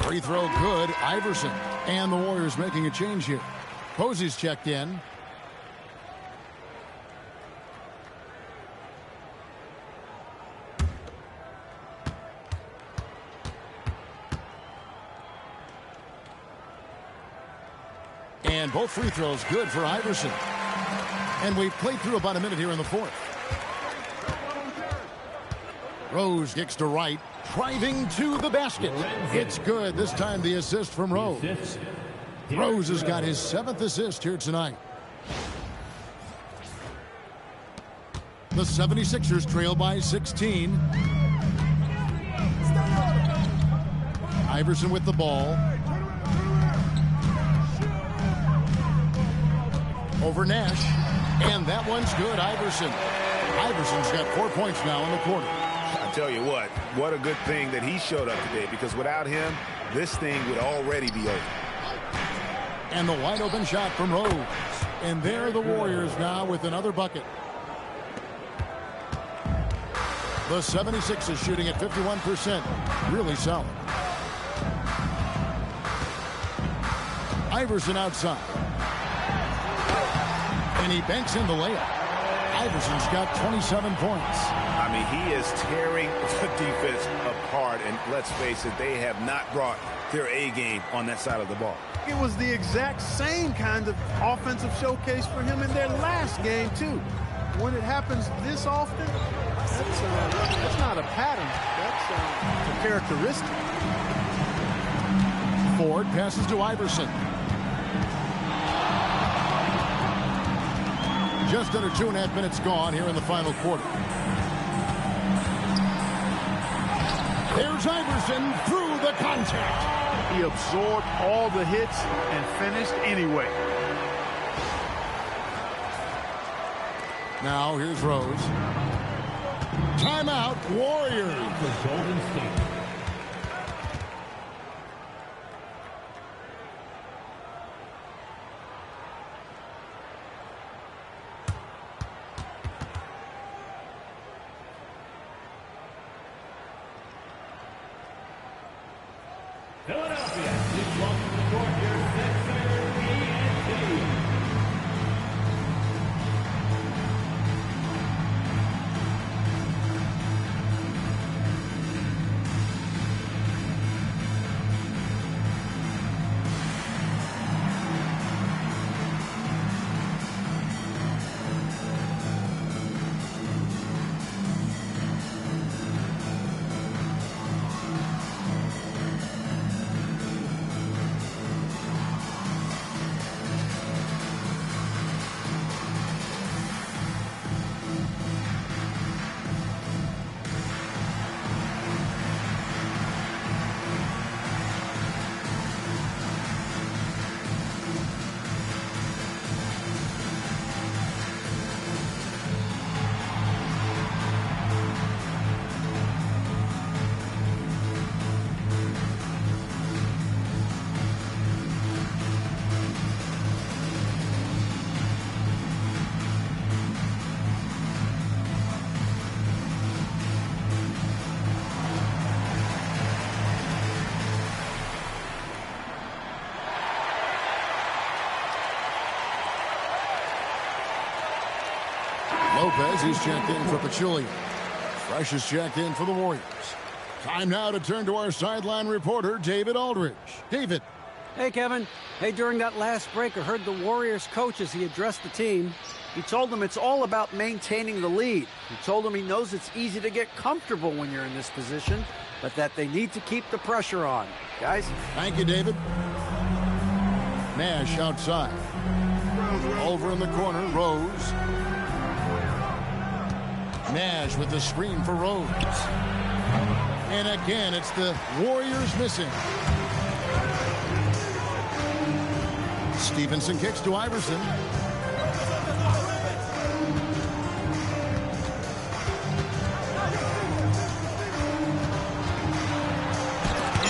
Free throw good, Iverson. And the Warriors making a change here. Posey's checked in. And both free throws good for Iverson. And we've played through about a minute here in the fourth. Rose kicks to Wright, driving to the basket. It's good. This time the assist from Rose. Rose has got his 7th assist here tonight. The 76ers trail by 16. Iverson with the ball. Over Nash. And that one's good, Iverson. Iverson's got 4 points now in the quarter. I tell you what a good thing that he showed up today, because without him, this thing would already be over. And the wide open shot from Rose. And there are the Warriors now with another bucket. The 76ers shooting at 51%. Really solid. Iverson outside. And he banks in the layup. Iverson's got 27 points. I mean, he is tearing the defense apart, and let's face it, they have not brought their A game on that side of the ball. It was the exact same kind of offensive showcase for him in their last game, too. When it happens this often, that's not a pattern. That's a characteristic. Ford passes to Iverson. Just under 2.5 minutes gone here in the final quarter. There's Iverson through the contact. He absorbed all the hits and finished anyway. Now here's Rose. Timeout, Warriors. For Golden State. Philadelphia, please welcome to the court your Sixers, DYNASTY. Lopez, he's checked in for Pachulia. Fresh is checked in for the Warriors. Time now to turn to our sideline reporter, David Aldridge. David. Hey, Kevin. Hey, during that last break, I heard the Warriors coach as he addressed the team. He told them it's all about maintaining the lead. He told them he knows it's easy to get comfortable when you're in this position, but that they need to keep the pressure on. Guys? Thank you, David. Nash outside. Over in the corner, Rose. Nash with the screen for Rose. And again, it's the Warriors missing. Stevenson kicks to Iverson.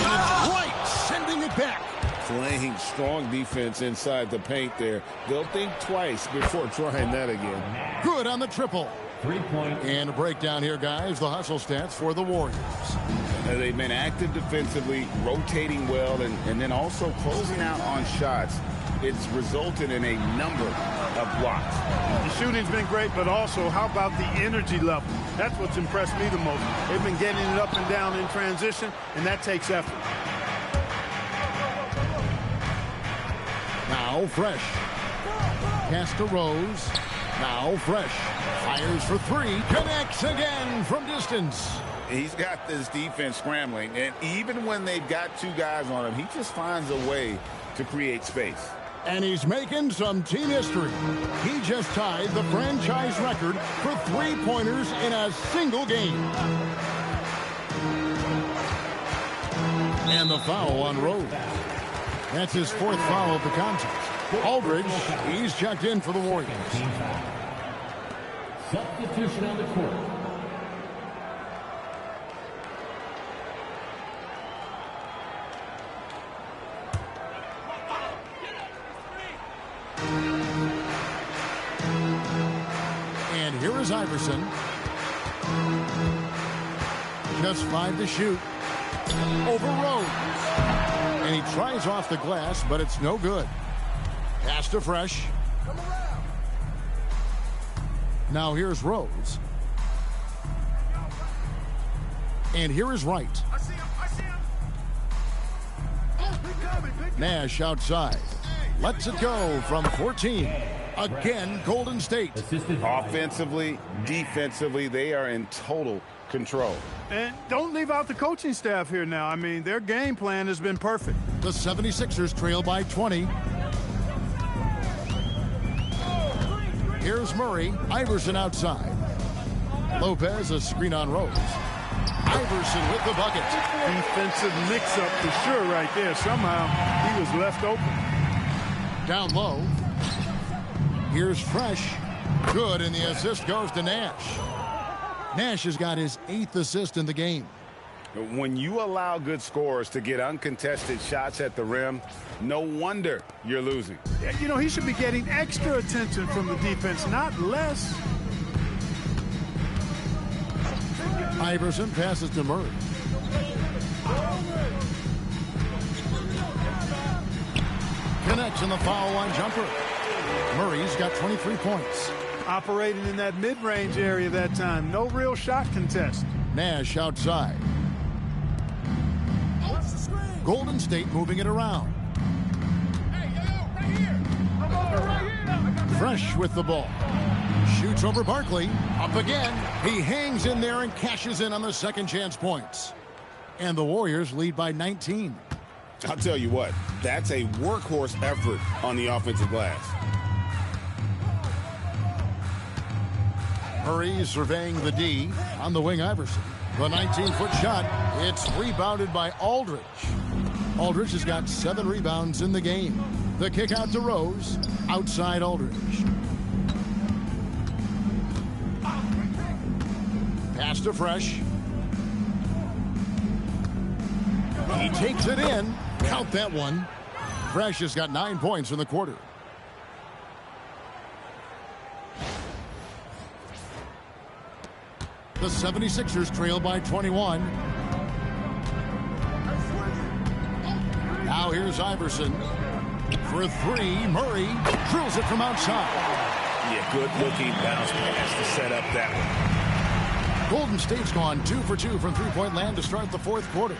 And it's White sending it back. Playing strong defense inside the paint there. They'll think twice before trying that again. Good on the triple. 3-point. And a breakdown here, guys. The hustle stats for the Warriors. They've been active defensively, rotating well, and then also closing out on shots. It's resulted in a number of blocks. The shooting's been great, but also how about the energy level? That's what's impressed me the most. They've been getting it up and down in transition, and that takes effort. Now Fresh. Pass to Rose. Now Fresh. Fires for three. Connects again from distance. He's got this defense scrambling, and even when they've got two guys on him, he just finds a way to create space. And he's making some team history. He just tied the franchise record for three-pointers in a single game. And the foul on Rose. That's his fourth foul of the contest. Aldridge, he's checked in for the Warriors. Substitution on the court. And here is Iverson. Just 5 to shoot. Over Rose. And he tries off the glass, but it's no good. Pass to Fresh. Now here's Rose. And here is Wright. Nash outside. Lets it go from 14. Again, Golden State. Offensively, defensively, they are in total control. And don't leave out the coaching staff here now. I mean, their game plan has been perfect. The 76ers trail by 20. Here's Murray. Iverson outside. Lopez, a screen on Rose. Iverson with the bucket. Defensive mix-up for sure right there. Somehow he was left open. Down low. Here's Fresh. Good, and the assist goes to Nash. Nash has got his 8th assist in the game. When you allow good scorers to get uncontested shots at the rim, no wonder you're losing. You know, he should be getting extra attention from the defense, not less. Iverson passes to Murray. Connects in the foul line jumper. Murray's got 23 points. Operating in that mid-range area that time. No real shot contest. Nash outside. Golden State moving it around. Fresh with the ball. Shoots over Barkley. Up again. He hangs in there and cashes in on the second chance points. And the Warriors lead by 19. I'll tell you what, that's a workhorse effort on the offensive glass. Murray surveying the D. On the wing, Iverson. The 19-foot shot. It's rebounded by Aldridge. Aldridge has got 7 rebounds in the game. The kick out to Rose. Outside Aldridge. Pass to Fresh. He takes it in. Count that one. Fresh has got 9 points in the quarter. The 76ers trail by 21. Now here's Iverson. For 3, Murray drills it from outside. Yeah, good-looking bounce pass to set up that one. Golden State's gone 2 for 2 from three-point land to start the fourth quarter.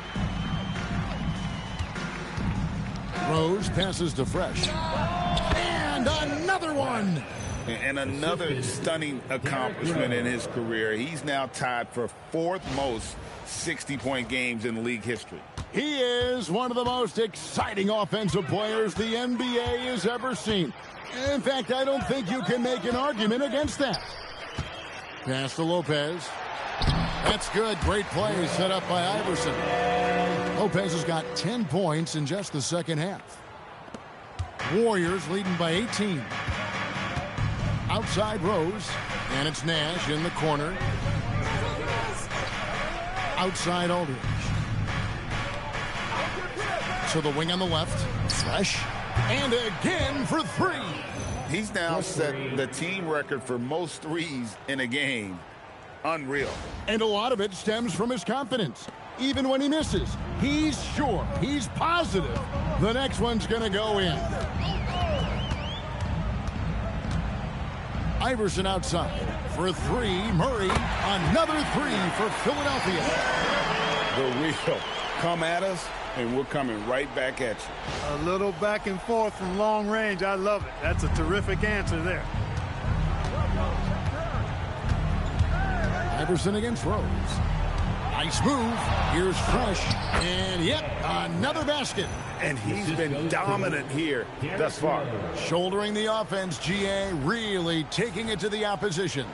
Rose passes to Fresh. And another one! And another stunning accomplishment in his career. He's now tied for fourth most 60-point games in league history. He is one of the most exciting offensive players the NBA has ever seen. In fact, I don't think you can make an argument against that. Pass to Lopez. That's good. Great play set up by Iverson. Lopez has got 10 points in just the second half. Warriors leading by 18. Outside Rose, and it's Nash in the corner. Outside Aldridge. To the wing on the left. Fresh. And again for three. He's now set the team record for most threes in a game. Unreal. And a lot of it stems from his confidence. Even when he misses, he's sure, he's positive the next one's going to go in. Iverson outside for three. Murray, another three for Philadelphia. The real come at us, and we're coming right back at you. A little back and forth from long range. I love it. That's a terrific answer there. Iverson against Rose. Nice move. Here's Fresh. And yep, another basket. And he's been dominant here thus far. Shouldering the offense, GA, really taking it to the opposition.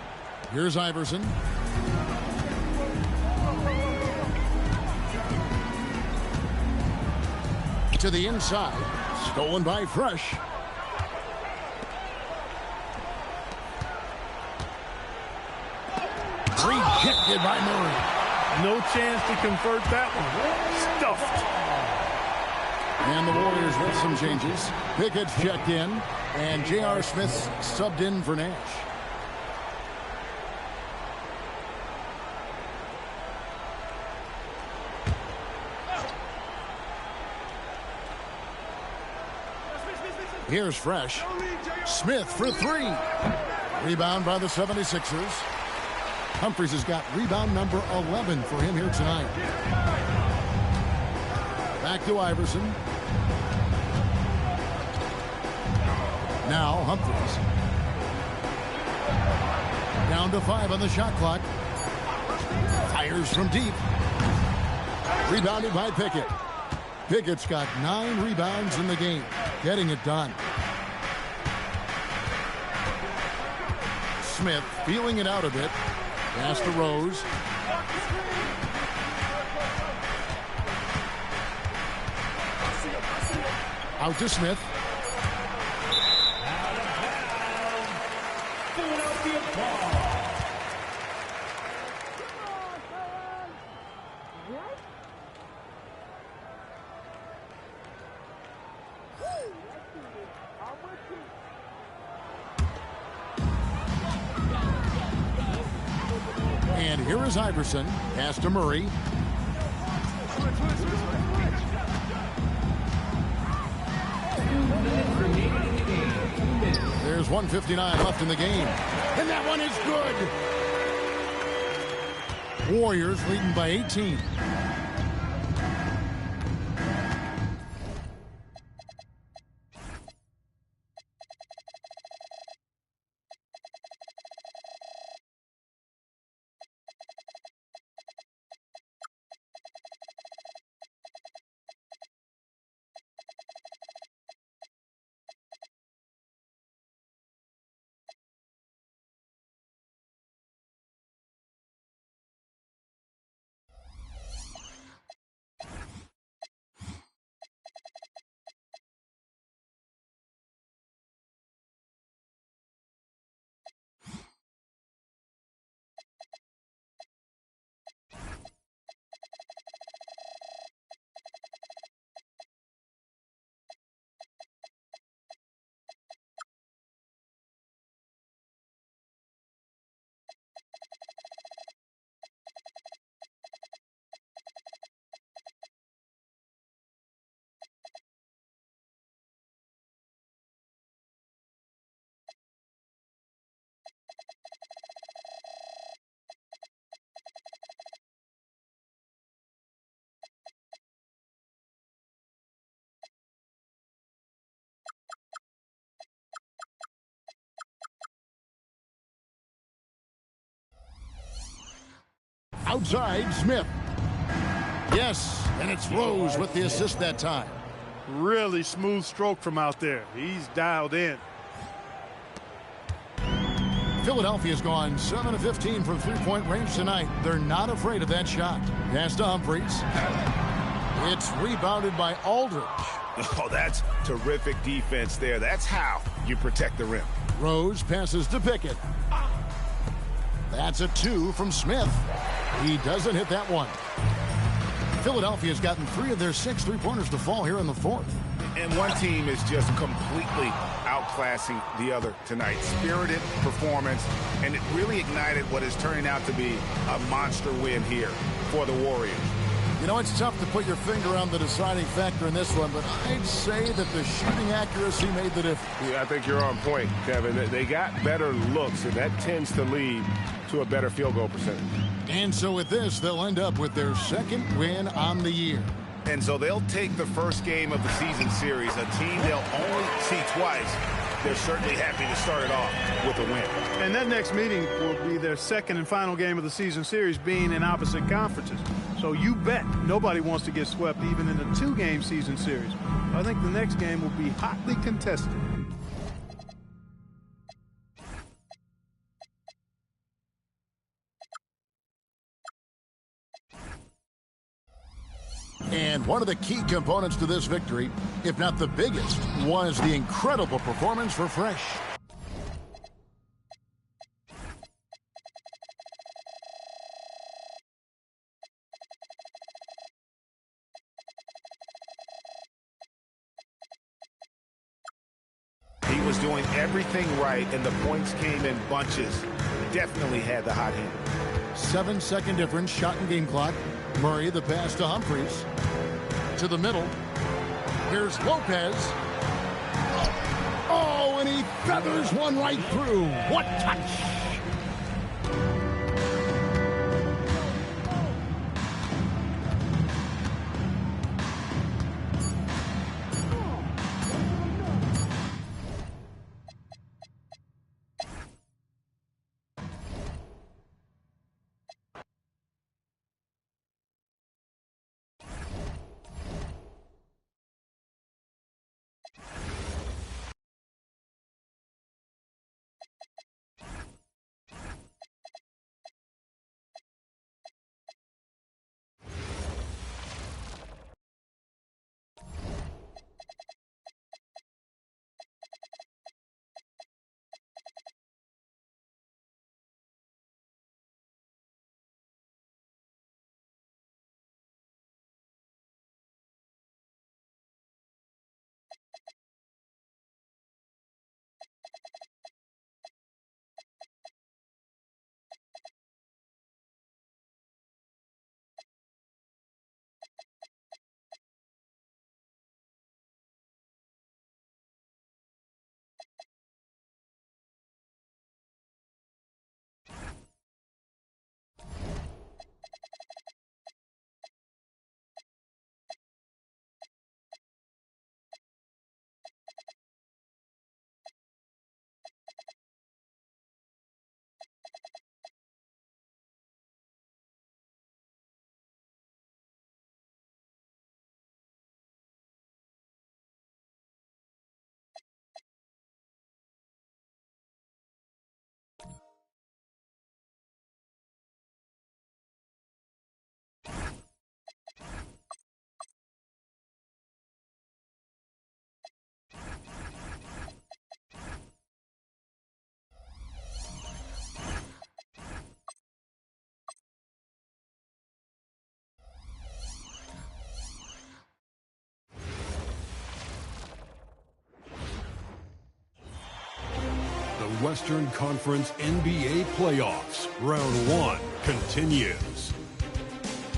Here's Iverson. To the inside. Stolen by Fresh. Rejected by Murray. No chance to convert that one. Stuffed. And the Warriors with some changes. Pickett's checked in, and J.R. Smith's subbed in for Nash. Here's Fresh. Smith for three. Rebound by the 76ers. Humphries has got rebound number 11 for him here tonight. Back to Iverson. Now Humphries. Down to 5 on the shot clock. Fires from deep. Rebounded by Pickett. Pickett's got 9 rebounds in the game. Getting it done. Smith feeling it out a bit. Pass to Rose. Out to Smith. And here is Iverson. Pass to Murray. There's 1:59 left in the game. And that one is good. Warriors leading by 18. outside, Smith. Yes, and it's Rose with the assist that time. Really smooth stroke from out there. He's dialed in. Philadelphia's gone 7 of 15 from three-point range tonight. They're not afraid of that shot. Pass to Humphries. It's rebounded by Aldridge. Oh, that's terrific defense there. That's how you protect the rim. Rose passes to Pickett. That's a 2 from Smith. He doesn't hit that one. Philadelphia's gotten 3 of their 6 three-pointers to fall here in the fourth. And one team is just completely outclassing the other tonight. Spirited performance, and it really ignited what is turning out to be a monster win here for the Warriors. You know, it's tough to put your finger on the deciding factor in this one, but I'd say that the shooting accuracy made the difference. Yeah, I think you're on point, Kevin. They got better looks, and that tends to lead to a better field goal percentage. And so with this, they'll end up with their second win on the year. And so they'll take the first game of the season series, a team they'll only see twice. They're certainly happy to start it off with a win. And that next meeting will be their second and final game of the season series, being in opposite conferences. So you bet nobody wants to get swept even in a 2-game season series. I think the next game will be hotly contested. And one of the key components to this victory, if not the biggest, was the incredible performance for Fresh. He was doing everything right, and the points came in bunches. Definitely had the hot hand. 7-second difference, shot and game clock. Murray, the pass to Humphries. To the middle. Here's Lopez. Oh, and he feathers one right through. What touch! Western Conference NBA Playoffs. Round 1 continues.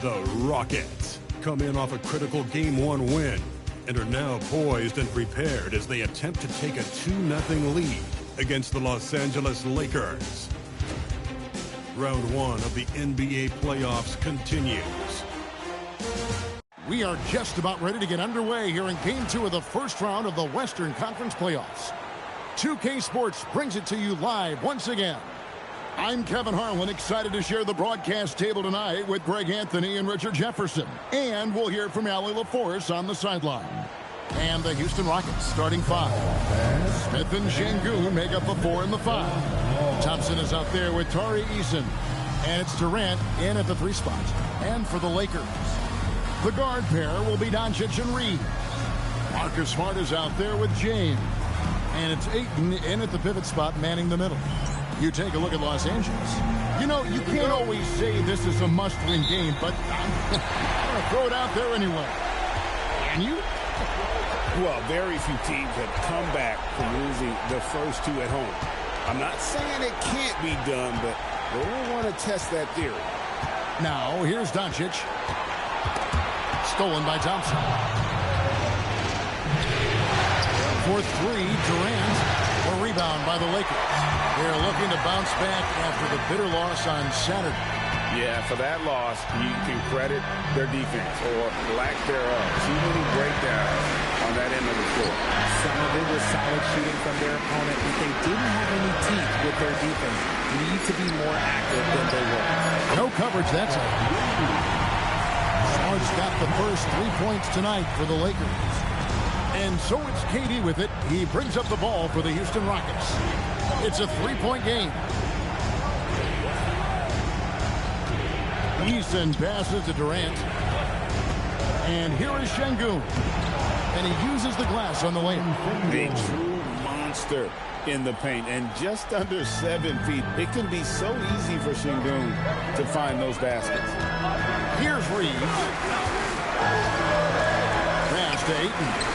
The Rockets come in off a critical Game 1 win and are now poised and prepared as they attempt to take a 2-0 lead against the Los Angeles Lakers. Round 1 of the NBA Playoffs continues. We are just about ready to get underway here in Game 2 of the first round of the Western Conference Playoffs. 2K Sports brings it to you live once again. I'm Kevin Harlan, excited to share the broadcast table tonight with Greg Anthony and Richard Jefferson. And we'll hear from Allie LaForce on the sideline. And the Houston Rockets starting 5. Smith and Şengün make up the 4 and the 5. Thompson is out there with Tari Eason. And it's Durant in at the 3 spot. And for the Lakers, the guard pair will be Doncic and Reed. Marcus Smart is out there with James. And it's Ayton in at the pivot spot, manning the middle. You take a look at Los Angeles. You know, you can't always say this is a must-win game, but I'm going to throw it out there anyway. And you? Well, very few teams have come back from losing the first 2 at home. I'm not saying it can't be done, but they don't want to test that theory. Now, here's Doncic. Stolen by Thompson. For 3, Durant. A rebound by the Lakers. They're looking to bounce back after the bitter loss on Saturday. Yeah, for that loss, you can credit their defense or lack thereof. Too many breakdowns on that end of the floor. Some of it was solid shooting from their opponent, but they didn't have any teeth with their defense. Need to be more active than they were. No coverage that time. Smart's got the first 3 points tonight for the Lakers. And so it's KD with it. He brings up the ball for the Houston Rockets. It's a 3-point game. Eason passes to Durant. And here is Şengün. And he uses the glass on the lane. A true monster in the paint. And just under 7 feet. It can be so easy for Şengün to find those baskets. Here's Reeves. Pass to Ayton.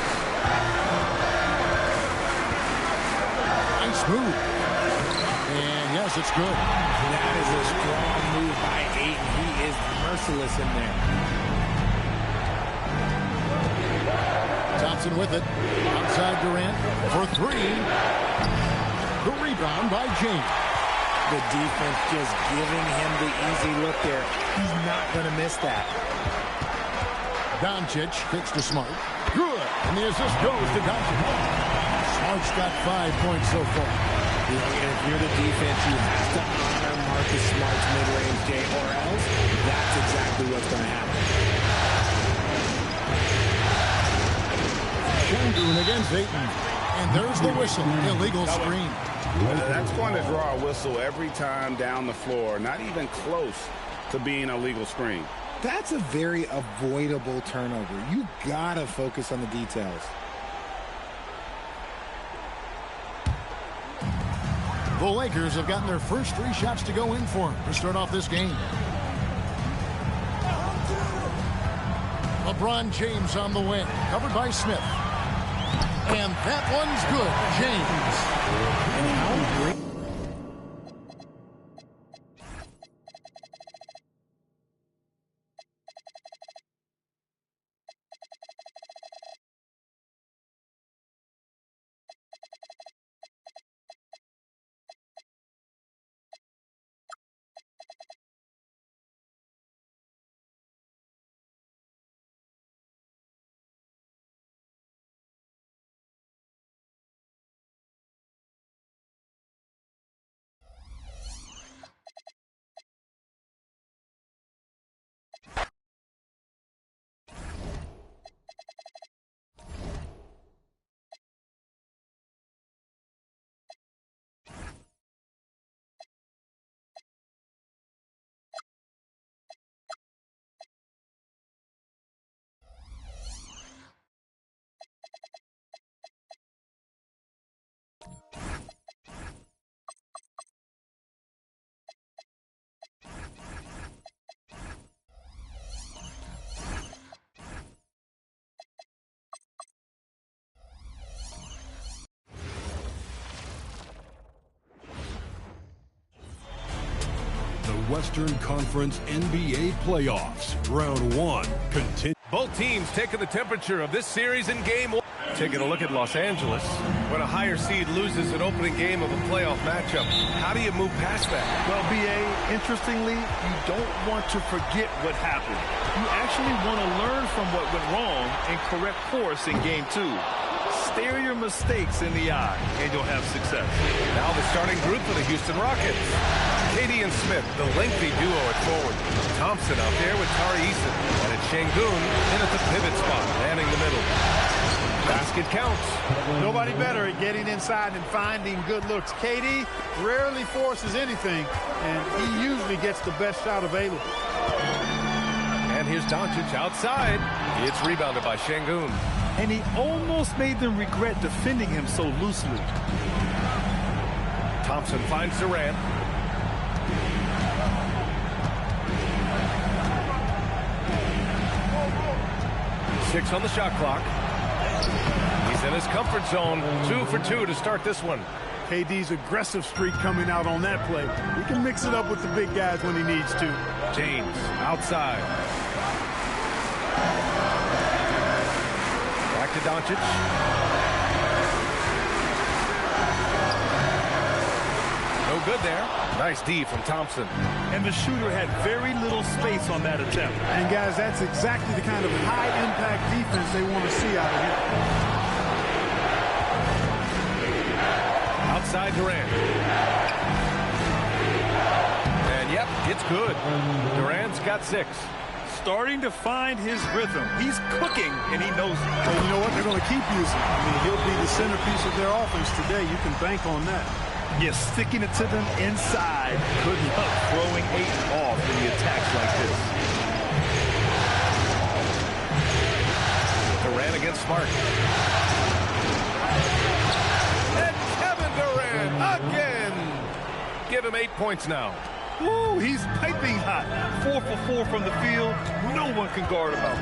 Nice move. And yes, it's good. That is a strong move by Ayton. He is merciless in there. Thompson with it. Outside Durant for 3. The rebound by James. The defense just giving him the easy look there. He's not going to miss that. Doncic kicks to Smart. Good. And the assist goes to Doncic. Smart's got 5 points so far. If you're the defense, you have to honor Marcus Smart's mid-range game, or else that's exactly what's going to happen. Şengün against Ayton. And there's the whistle. Illegal screen. That's going to draw a whistle every time down the floor. Not even close to being a legal screen. That's a very avoidable turnover. You got to focus on the details. The Lakers have gotten their first 3 shots to go in for them to start off this game. LeBron James on the wing, covered by Smith. And that one's good. James. And how great. Western Conference NBA Playoffs. Round 1 continue. Both teams taking the temperature of this series in Game 1. Taking a look at Los Angeles. When a higher seed loses an opening game of a playoff matchup, how do you move past that? Well, B.A., interestingly, you don't want to forget what happened. You actually want to learn from what went wrong and correct course in Game 2. Stare your mistakes in the eye, and you'll have success. Now the starting group for the Houston Rockets. KD and Smith, the lengthy duo at forward. Thompson out there with Tari Eason. And it's Şengün in at the pivot spot, manning the middle. Basket counts. Nobody better at getting inside and finding good looks. KD rarely forces anything, and he usually gets the best shot available. And here's Doncic outside. It's rebounded by Şengün. And he almost made them regret defending him so loosely. Thompson finds Durant. Six on the shot clock. He's in his comfort zone. 2 for 2 to start this one. KD's aggressive streak coming out on that play. He can mix it up with the big guys when he needs to. James outside. Back to Doncic. No good there. Nice D from Thompson. And the shooter had very little space on that attempt. And guys, that's exactly the kind of high-impact defense they want to see out of him. Outside Durant. And yep, it's good. Durant's got 6. Starting to find his rhythm. He's cooking, and he knows it. Well, you know what? They're going to keep using him. I mean, he'll be the centerpiece of their offense today. You can bank on that. Yes, sticking it to them inside. Good luck throwing Ayton off in the attacks like this. Durant against Smart. And Kevin Durant again. Give him 8 points now. Ooh, he's piping hot. 4 for 4 from the field. No one can guard him out.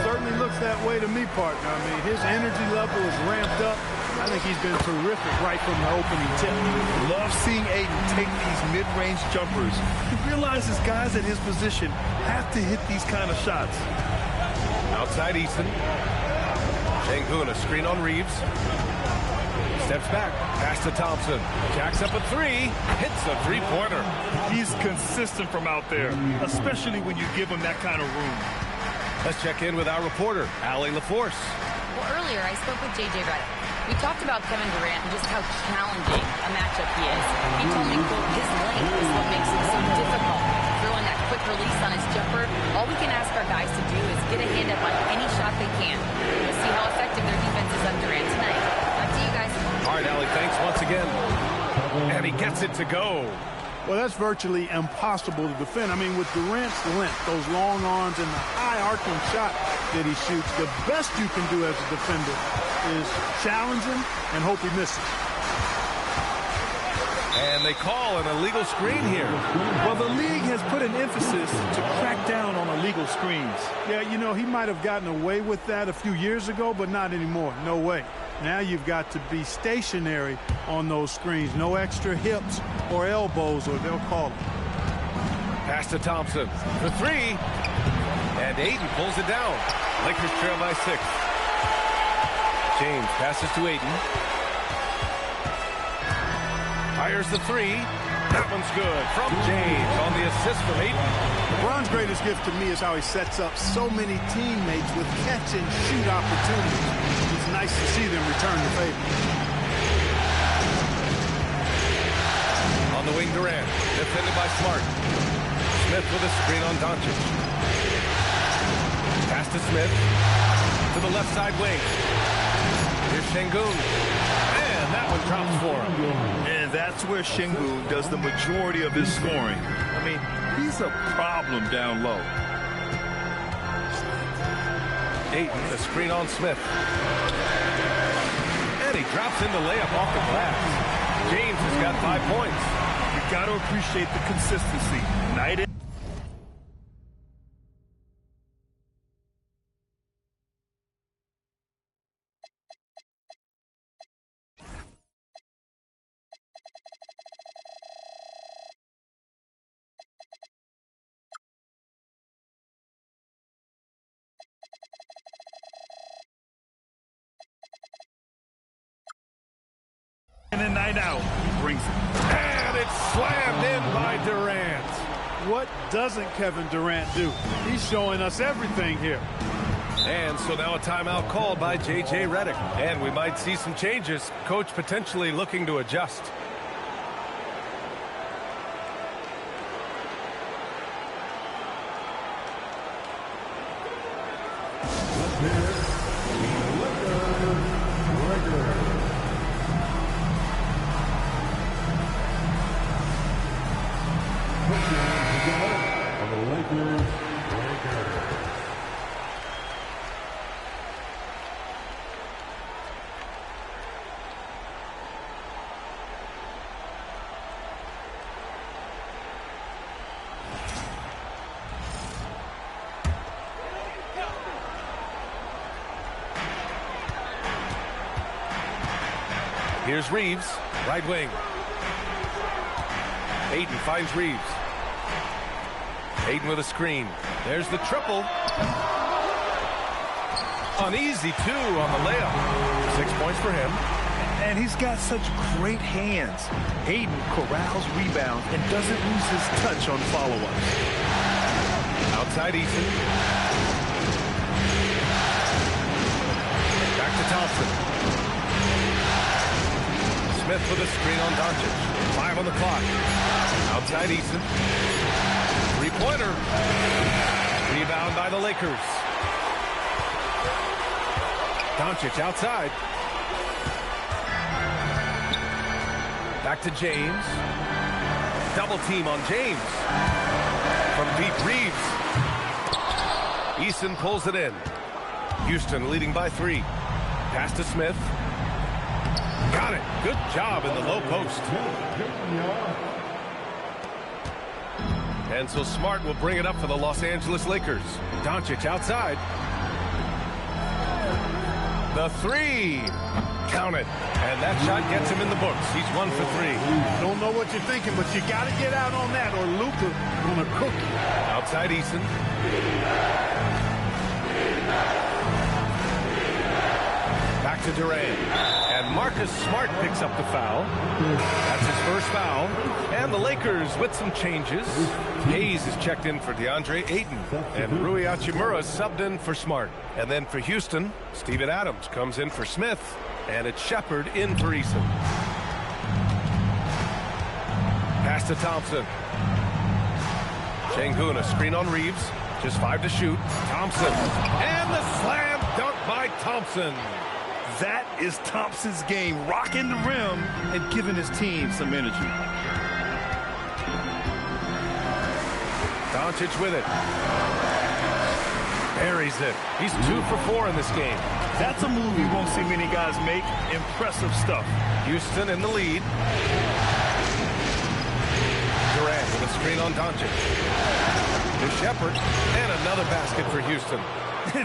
Certainly looks that way to me, partner. I mean, his energy level is ramped up. I think he's been terrific right from the opening tip. Love seeing Ayton take these mid-range jumpers. He realizes guys at his position have to hit these kind of shots. Outside Easton. Şengün, a screen on Reeves. Steps back, pass to Thompson. Jacks up a 3, hits a 3-pointer. He's consistent from out there, especially when you give him that kind of room. Let's check in with our reporter, Allie LaForce. Well, earlier I spoke with J.J. Redick. We talked about Kevin Durant and just how challenging a matchup he is. He told me, quote, his length is what makes it so difficult. Throwing that quick release on his jumper, all we can ask our guys to do is get a hand up on any shot they can. We'll see how effective their defense is on Durant tonight. Back to you guys. All right, Allie, thanks once again. And he gets it to go. Well, that's virtually impossible to defend. I mean, with Durant's length, those long arms, and the high arcing shot that he shoots, the best you can do as a defender is challenge him and hope he misses. And they call an illegal screen here. Well, the league has put an emphasis to crack down on illegal screens. Yeah, you know, he might have gotten away with that a few years ago, but not anymore. No way. Now you've got to be stationary on those screens. No extra hips or elbows, or they'll call it. Pass to Thompson for 3. And Ayton pulls it down. Lakers trail by 6. James passes to Ayton. Fires the 3. That one's good from James on the assist from Ayton. LeBron's greatest gift to me is how he sets up so many teammates with catch-and-shoot opportunities. It's nice to see them return the favor. On the wing, Durant, defended by Smart. Smith with a screen on Doncic. Pass to Smith to the left side wing. Here's Şengün. And that one drops for him. And that's where Şengün does the majority of his scoring. I mean, he's a problem down low. Ayton, the screen on Smith. And he drops in the layup off the glass. James has got 5 points. You got to appreciate the consistency. Night in. And then night out, he brings it. And it's slammed in by Durant. What doesn't Kevin Durant do? He's showing us everything here. And so now a timeout called by J.J. Redick. And we might see some changes. Coach potentially looking to adjust. Here's Reeves, right wing. Ayton finds Reeves. Ayton with a screen. There's the triple. An easy 2 on the layup. 6 points for him. And he's got such great hands. Ayton corrals rebounds and doesn't lose his touch on follow-ups. Outside Eason. Back to Thompson. Smith with a screen on Doncic. 5 on the clock. Outside Eason. Three-pointer. Rebound by the Lakers. Doncic outside. Back to James. Double team on James. From deep, Reeves. Eason pulls it in. Houston leading by 3. Pass to Smith. Got it. Good job in the low post. And so Smart will bring it up for the Los Angeles Lakers. Doncic outside. The 3. Count it. And that shot gets him in the books. He's 1 for 3. Don't know what you're thinking, but you got to get out on that or Luka gonna cook you. Outside Eason. Back to Durant. And Marcus Smart picks up the foul. That's his first foul. And the Lakers with some changes. Hayes is checked in for DeAndre Ayton. And Rui Hachimura subbed in for Smart. And then for Houston, Steven Adams comes in for Smith. And it's Shepard in for Eason. Pass to Thompson. Şengün, a screen on Reeves. Just 5 to shoot. Thompson. And the slam dunk by Thompson. That is Thompson's game, rocking the rim and giving his team some energy. Doncic with it. Buries it. He's 2 for 4 in this game. That's a move you won't see many guys make. Impressive stuff. Houston in the lead. Durant with a screen on Doncic. To Shepard. And another basket for Houston.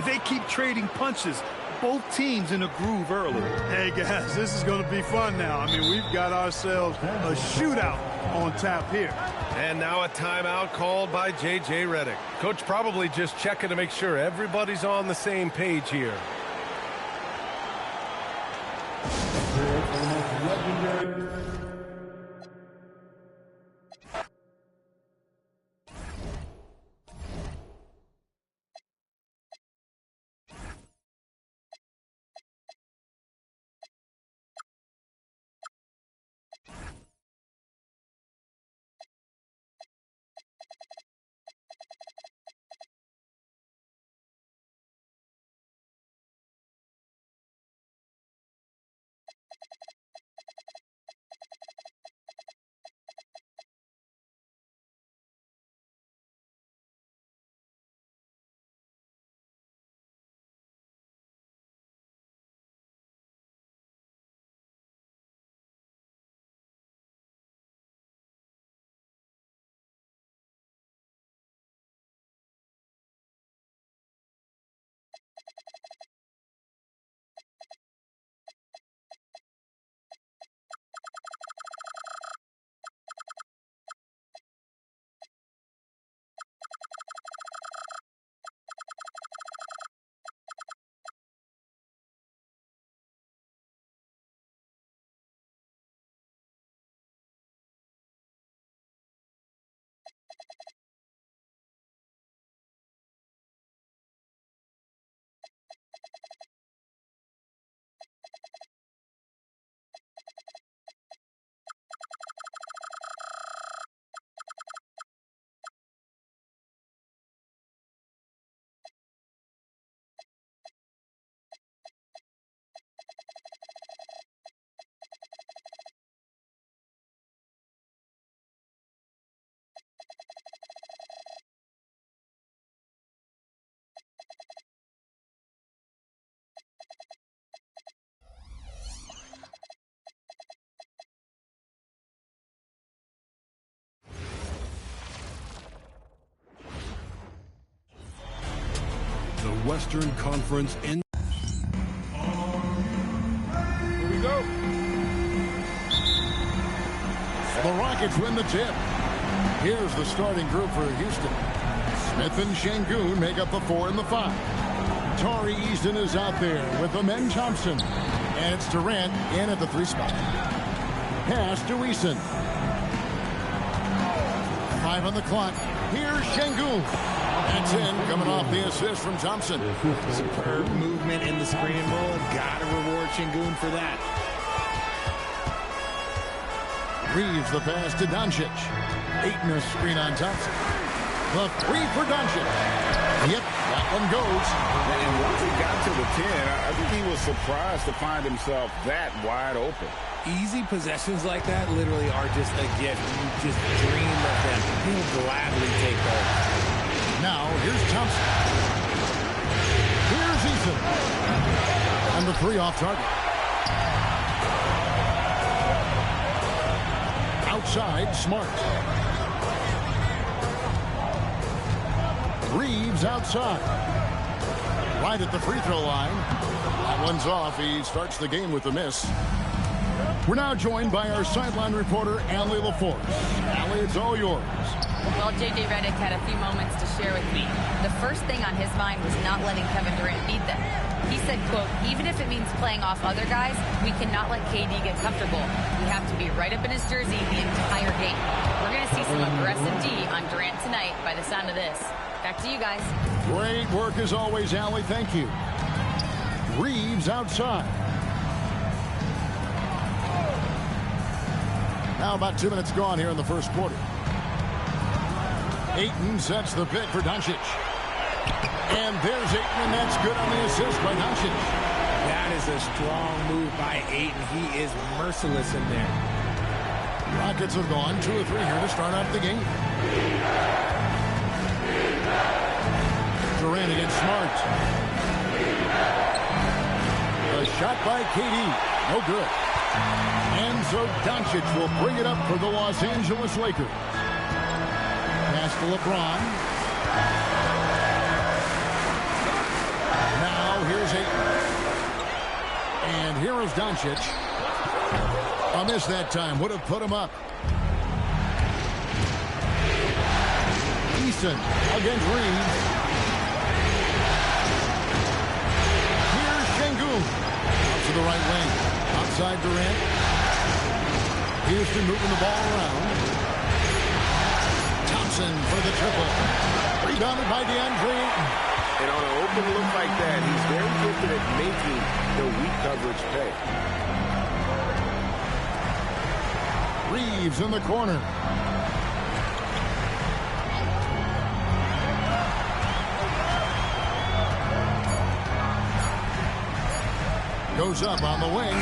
They keep trading punches. Both teams in a groove early. Hey, guys, this is going to be fun now. I mean, we've got ourselves a shootout on tap here. And now a timeout called by J.J. Redick. Coach probably just checking to make sure everybody's on the same page here. Western Conference in. Here we go. The Rockets win the tip. Here's the starting group for Houston. Smith and Şengün make up the 4 and the 5. Tari Eason is out there with Amen Thompson. And it's Durant in at the 3 spot. Pass to Eason. 5 on the clock. Here's Şengün. That's in, coming off the assist from Thompson. Superb movement in the screen and roll. Got to reward Şengün for that. Reeves the pass to Doncic. Ayton a screen on Thompson. The 3 for Doncic. Yep, that one goes. And once he got to the 10, I think he was surprised to find himself that wide open. Easy possessions like that literally are just a gift. You just dream of them. He'll gladly take those. Now, here's Thompson. Here's Eason. And the 3 off target. Outside, Smart. Reeves outside. Right at the free throw line. That one's off. He starts the game with a miss. We're now joined by our sideline reporter, Allie LaForce. Allie, it's all yours. Well, J.J. Redick had a few moments to share with me. The first thing on his mind was not letting Kevin Durant beat them. He said, quote, even if it means playing off other guys, we cannot let KD get comfortable. We have to be right up in his jersey the entire game. We're going to see some aggressive D on Durant tonight by the sound of this. Back to you guys. Great work as always, Allie. Thank you. Reeves outside. Now about 2 minutes gone here in the first quarter. Ayton sets the pick for Doncic. And there's Ayton, and that's good on the assist by Doncic. That is a strong move by Ayton. He is merciless in there. Rockets have gone 2 or 3 here to start out the game. Durant against Smart. A shot by KD. No good. And so Doncic will bring it up for the Los Angeles Lakers. Pass to LeBron. Now here's Ayton. And here is Doncic. A miss that time. Would have put him up. Eason against Reeves. Here's Şengün. Up to the right wing. Outside Durant. Houston moving the ball around. Thompson for the triple. Rebounded by DeAndre Ayton. And on an open look like that, he's very gifted at making the weak coverage pay. Reeves in the corner. Goes up on the wing.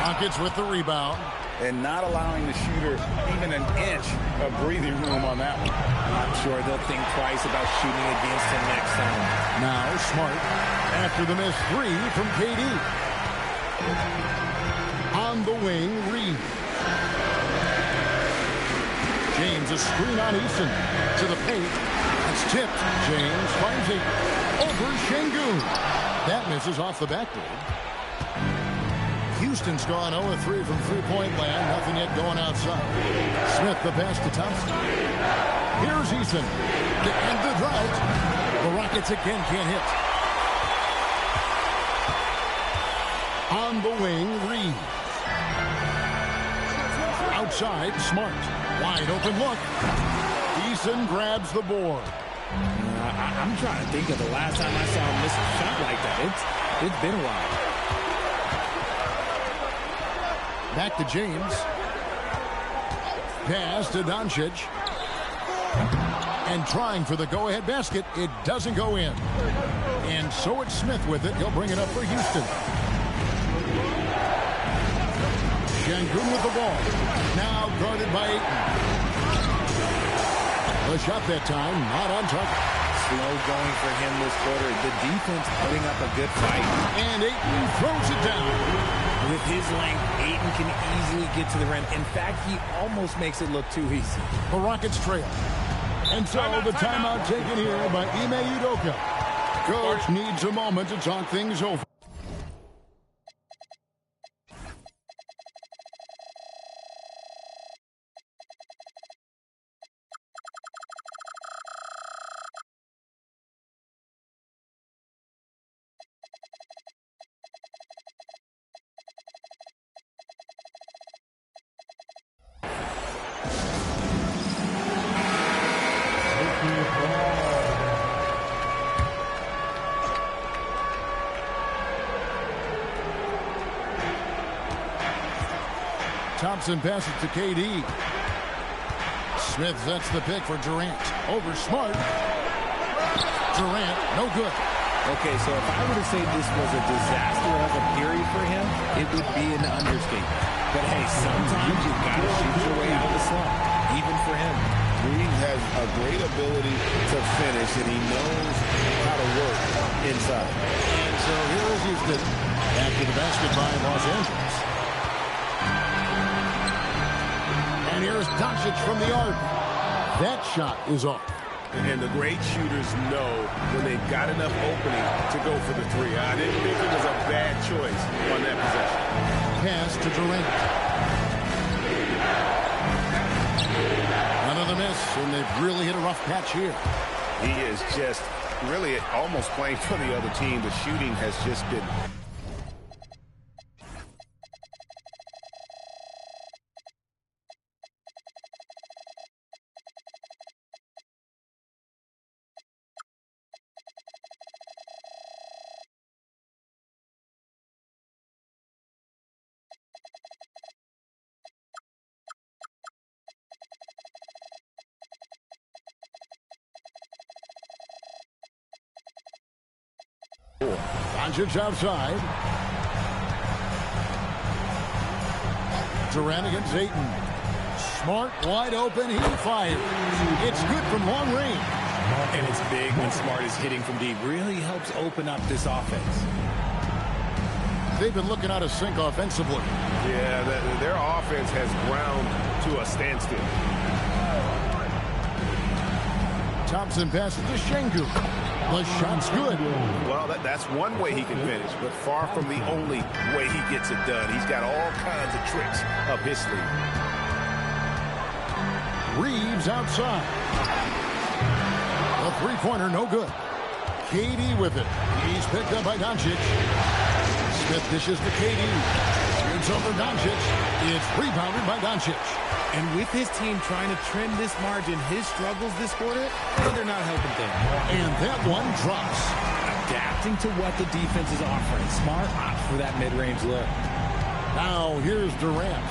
Rockets with the rebound. And not allowing the shooter even an inch of breathing room on that one. I'm sure they'll think twice about shooting against him next time. Now Smart after the missed 3 from KD. On the wing, Reeves. James a screen on Eason to the paint. It's tipped. James finds it over Şengün. That misses off the backboard. Houston's gone 0-3 from three-point land. Nothing yet going outside. Smith the pass to Thompson. Here's Eason to end the drought. The Rockets again can't hit. On the wing, Reeves. Outside, Smart. Wide open look. Eason grabs the board. I'm trying to think of the last time I saw him miss a shot like that. It's been a while. Back to James. Pass to Doncic. And trying for the go-ahead basket. It doesn't go in. And so it's Smith with it. He'll bring it up for Houston. Şengün with the ball. Now guarded by Ayton. The shot that time, not on target. Slow going for him this quarter. The defense putting up a good fight. And Ayton throws it down. With his length, Ayton can easily get to the rim. In fact, he almost makes it look too easy. The Rockets trail. And so the timeout taken here by Ime Udoka. Coach needs a moment to talk things over. Thompson passes to KD. Smith sets the pick for Durant. Over Smart. Durant, no good. Okay, so if I were to say this was a disaster of a period for him, it would be an understatement. But hey, sometimes you've got to shoot your way out of the slump, even for him. Green has a great ability to finish, and he knows how to work inside. And so here is Houston after the basket by Los Angeles. And here's Doncic from the arc. That shot is off. And the great shooters know when they've got enough opening to go for the three. I didn't think it was a bad choice on that possession. Pass to Durant. Another miss, and they've really hit a rough patch here. He is just really almost playing for the other team. The shooting has just been... Doncic outside. Durant against Ayton. Smart, wide open, he fires. It's good from long range. And it's big when Smart is hitting from deep. Really helps open up this offense. They've been looking out of sync offensively. Yeah, their offense has ground to a standstill. Thompson passes to Şengün. The shot's good. Well, that's one way he can finish, but far from the only way he gets it done. He's got all kinds of tricks up his sleeve. Reeves outside. The three-pointer, no good. KD with it. He's picked up by Doncic. Smith dishes to KD. Shoots over Doncic. It's rebounded by Doncic. And with his team trying to trim this margin, his struggles this quarter, they're not helping things. And that one drops. Adapting to what the defense is offering. Smart opts for that mid-range look. Now here's Durant.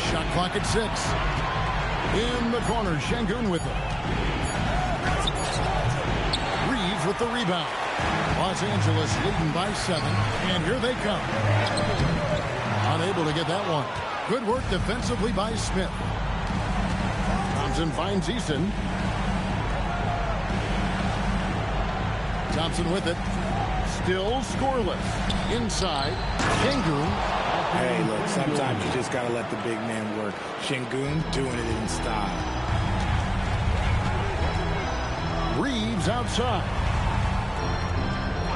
Shot clock at 6. In the corner, Şengün with it. Reeves with the rebound. Los Angeles leading by 7, and here they come. Unable to get that one. Good work defensively by Smith. Thompson finds Eason. Thompson with it. Still scoreless. Inside, Şengün. Hey, look, sometimes you just got to let the big man work. Şengün doing it in style. Reeves outside.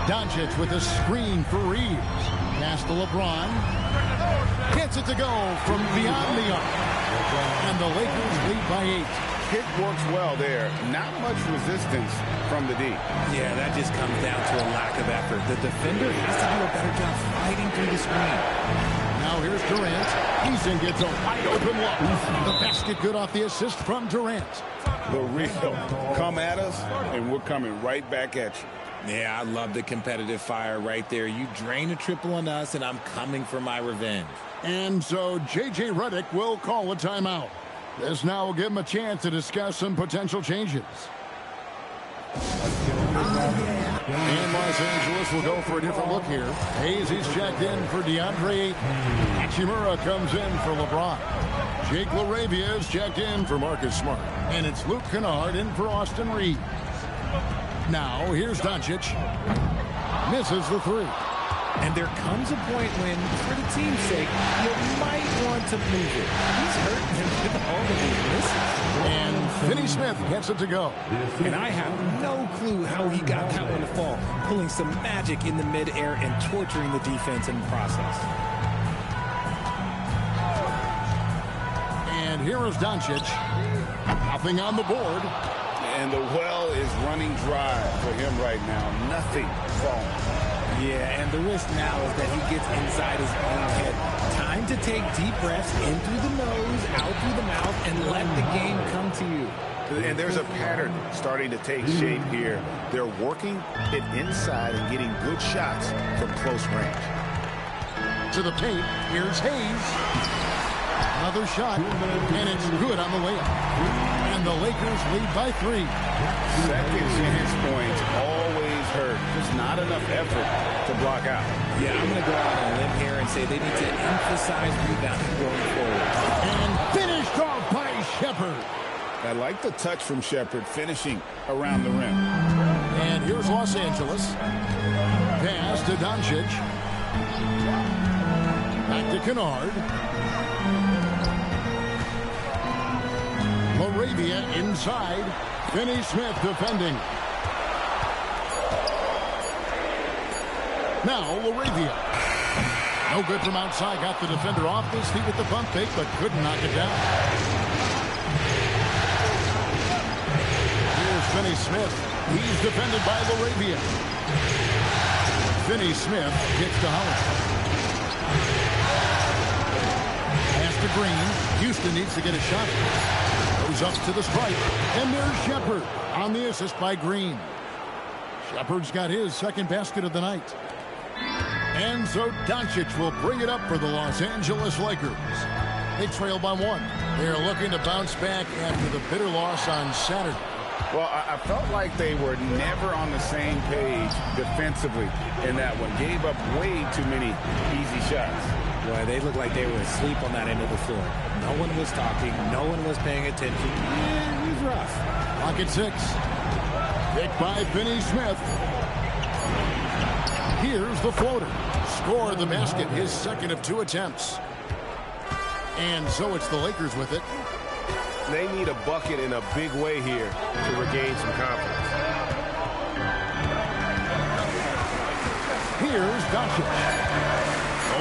Doncic with a screen for Reeves. Pass to LeBron. Gets it to go from beyond the arc. And the Lakers lead by 8. Kick works well there. Not much resistance from the D. Yeah, that just comes down to a lack of effort. The defender has to do a better job fighting through the screen. Now here's Durant. Eason gets a wide open look. The basket good off the assist from Durant. The real come at us, and we're coming right back at you. Yeah, I love the competitive fire right there. You drain a triple on us, and I'm coming for my revenge. And so J.J. Redick will call a timeout. This now will give him a chance to discuss some potential changes. And Los Angeles will go for a different look here. Hayes, he's checked in for DeAndre Ayton. Hachimura comes in for LeBron. Jake LaRavia is checked in for Marcus Smart. And it's Luke Kennard in for Austin Reeves. Now, here's Doncic. Misses the three. And there comes a point when, for the team's sake, you might want to move it. He's hurting him with all of these misses. And Finney Smith gets it to go. And I have no clue how he got that one to fall, pulling some magic in the midair and torturing the defense in the process. And here is Doncic. Nothing on the board. And the well is running dry for him right now. Nothing falling. Yeah, and the risk now is that he gets inside his own head. Time to take deep breaths in through the nose, out through the mouth, and let the game come to you. And there's a pattern starting to take shape here. They're working it inside and getting good shots from close range. To the paint, here's Hayes. Another shot, and it's good on the layup. And the Lakers lead by 3. Second chance points always hurt. Just not enough effort to block out. Yeah, I'm going to go out on a limb here and say they need to emphasize rebounding going forward. And finished off by Shepherd. I like the touch from Shepherd finishing around the rim. And here's Los Angeles. Pass to Doncic. Back to Kennard. Laravia inside. Finney Smith defending. Now Laravia. No good from outside. Got the defender off his feet with the pump fake, but couldn't knock it down. Here's Finney Smith. He's defended by Laravia. Finney Smith gets to Holland. Pass to Green. Houston needs to get a shot. Goes up to the stripe. And there's Shepherd on the assist by Green. Shepherd's got his second basket of the night. And so Doncic will bring it up for the Los Angeles Lakers. They trail by 1. They're looking to bounce back after the bitter loss on Saturday. Well, I felt like they were never on the same page defensively in that one. Gave up way too many easy shots. Boy, they looked like they were asleep on that end of the floor. No one was talking. No one was paying attention. Yeah, it was rough. Clock at 6. Picked by Finney Smith. Here's the floater. Scored the basket, his second of 2 attempts. And so it's the Lakers with it. They need a bucket in a big way here to regain some confidence. Here's Doncic.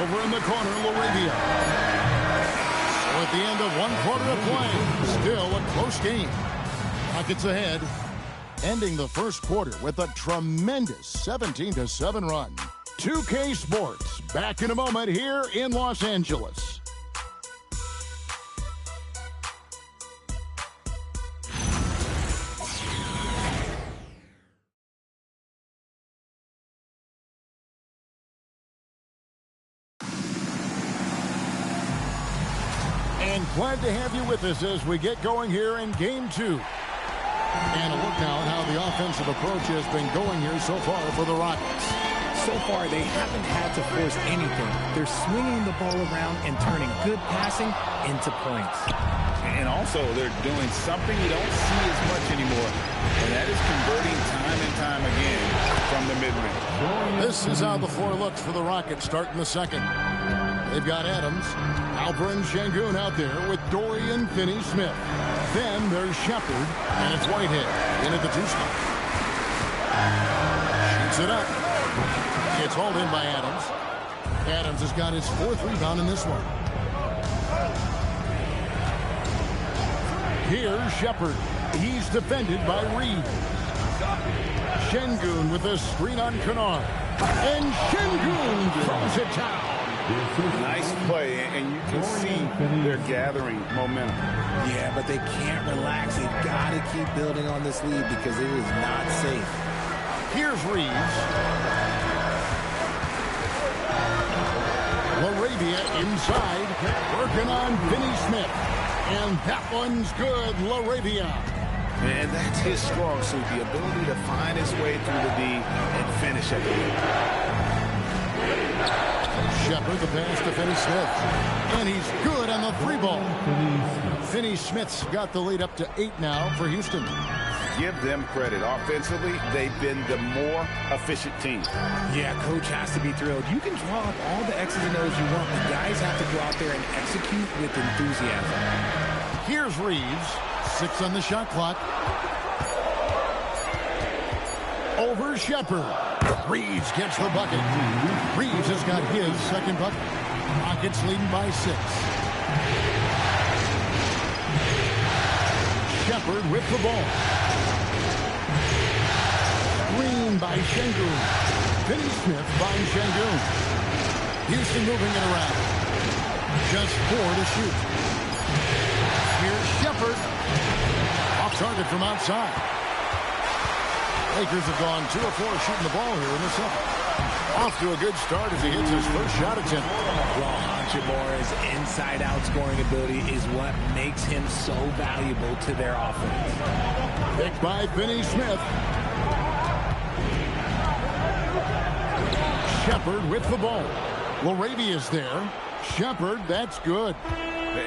Over in the corner, Laravia. So at the end of 1 quarter of play, still a close game. Rockets ahead, ending the first quarter with a tremendous 17-7 run. 2K Sports, back in a moment here in Los Angeles. And glad to have you with us as we get going here in Game 2. And a look now at how the offensive approach has been going here so far for the Rockets. So far, they haven't had to force anything. They're swinging the ball around and turning good passing into points. And also, they're doing something you don't see as much anymore, and that is converting time and time again from the mid-range. This is how the floor looks for the Rockets starting the second. They've got Adams, Alperen Sengun out there with Dorian Finney-Smith. Then there's Shepherd, and it's Whitehead in at the 2 spot. Shoots it up. It's hauled in by Adams. Adams has got his 4th rebound in this one. Here's Shepherd. He's defended by Reed. Sengun with a screen on Kennard. And Sengun throws it down. Nice play, and you can see they're gathering momentum. Yeah, but they can't relax. They've got to keep building on this lead because it is not safe. Here's Reeves. Laravia inside, working on Finney-Smith. And that one's good, Laravia. And that's his strong suit, the ability to find his way through the D and finish at the end. Shepherd the pass to Finney-Smith. And he's good on the 3 ball. Finney-Smith's got the lead up to 8 now for Houston. give them credit. Offensively, they've been the more efficient team. Yeah, coach has to be thrilled. You can draw up all the X's and O's you want, but guys have to go out there and execute with enthusiasm. Here's Reeves. 6 on the shot clock. Over Shepard. Reeves gets the bucket. Reeves has got his second bucket. Rockets leading by 6. Shepard with the ball. Green by Şengün. Finney Smith by Şengün. Houston moving it around. Just 4 to shoot. Here's Shepard. Off target from outside. Lakers have gone 2 of 4 shooting the ball here in the second. Off to a good start as he hits his first shot attempt. Well, Hachimura's inside-out scoring ability is what makes him so valuable to their offense. Picked by Finney Smith. Shepard with the ball. Laravia's there. Shepard, that's good.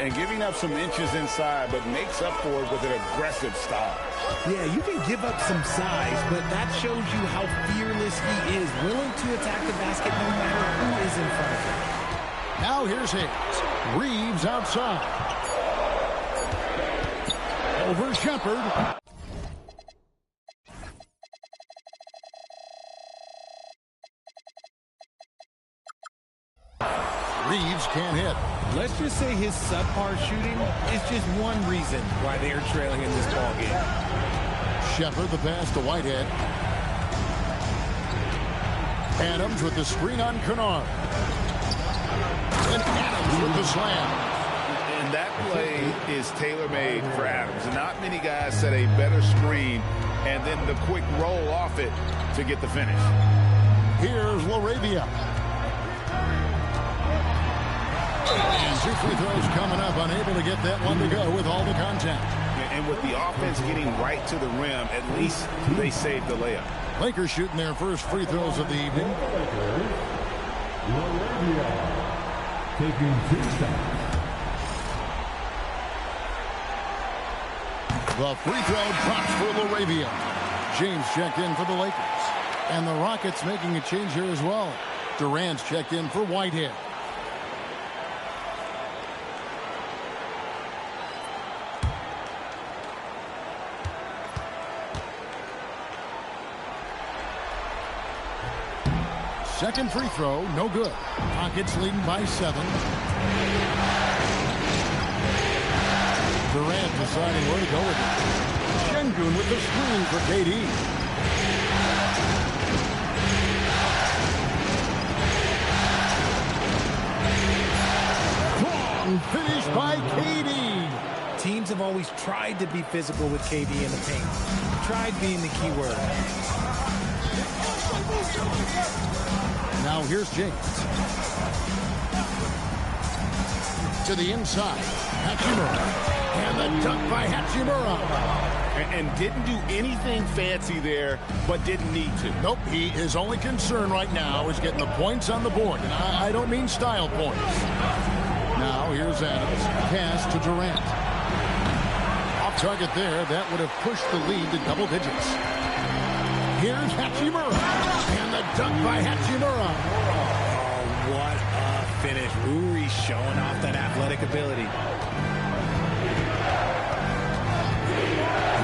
And giving up some inches inside, but makes up for it with an aggressive style. Yeah, you can give up some size, but that shows you how fearless he is, willing to attack the basket no matter who is in front of him. Now here's Hayes. Reeves outside. Over Shepard. Reeves can't hit. Let's just say his subpar shooting is just one reason why they are trailing in this ballgame. Shepard the pass to Whitehead. Adams with the screen on Kennard. And Adams with the slam. And that play is tailor-made for Adams. Not many guys set a better screen and then the quick roll off it to get the finish. Here's Laravia. And 2 free throws coming up, unable to get that one to go with all the contact. And with the offense getting right to the rim, at least they saved the layup. Lakers shooting their first free throws of the evening. Taking 2 shots. The free throw drops for Laravia. James checked in for the Lakers. And the Rockets making a change here as well. Durant's checked in for Whitehead. Second free throw, no good. Rockets leading by 7. Durant deciding where to go with it. Şengün with the screen for KD. Strong finish by KD. Teams have always tried to be physical with KD in the paint. Tried being the key word. Now here's James. To the inside. Hachimura. And the dunk by Hachimura. And didn't do anything fancy there, but didn't need to. Nope, his only concern right now is getting the points on the board. And I don't mean style points. Now here's Adams. Pass to Durant. Off target there. That would have pushed the lead to double digits. Here's Hachimura. And the dunk by Hachimura. Oh, what a finish. Uri showing off that athletic ability.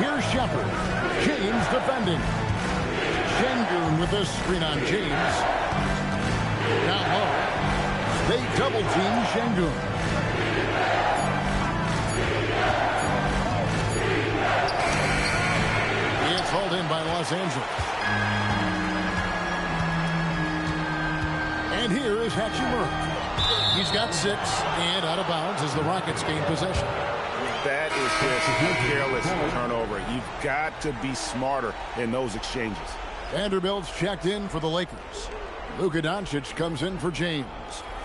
Here's Shepard. James defending. Şengün with the screen on James. Down low. They double team Şengün. It's hauled in by Los Angeles. And here is Hachimura. He's got 6 and out of bounds as the Rockets gain possession. That is just a careless turnover. You've got to be smarter in those exchanges. Vanderbilt's checked in for the Lakers. Luka Doncic comes in for James.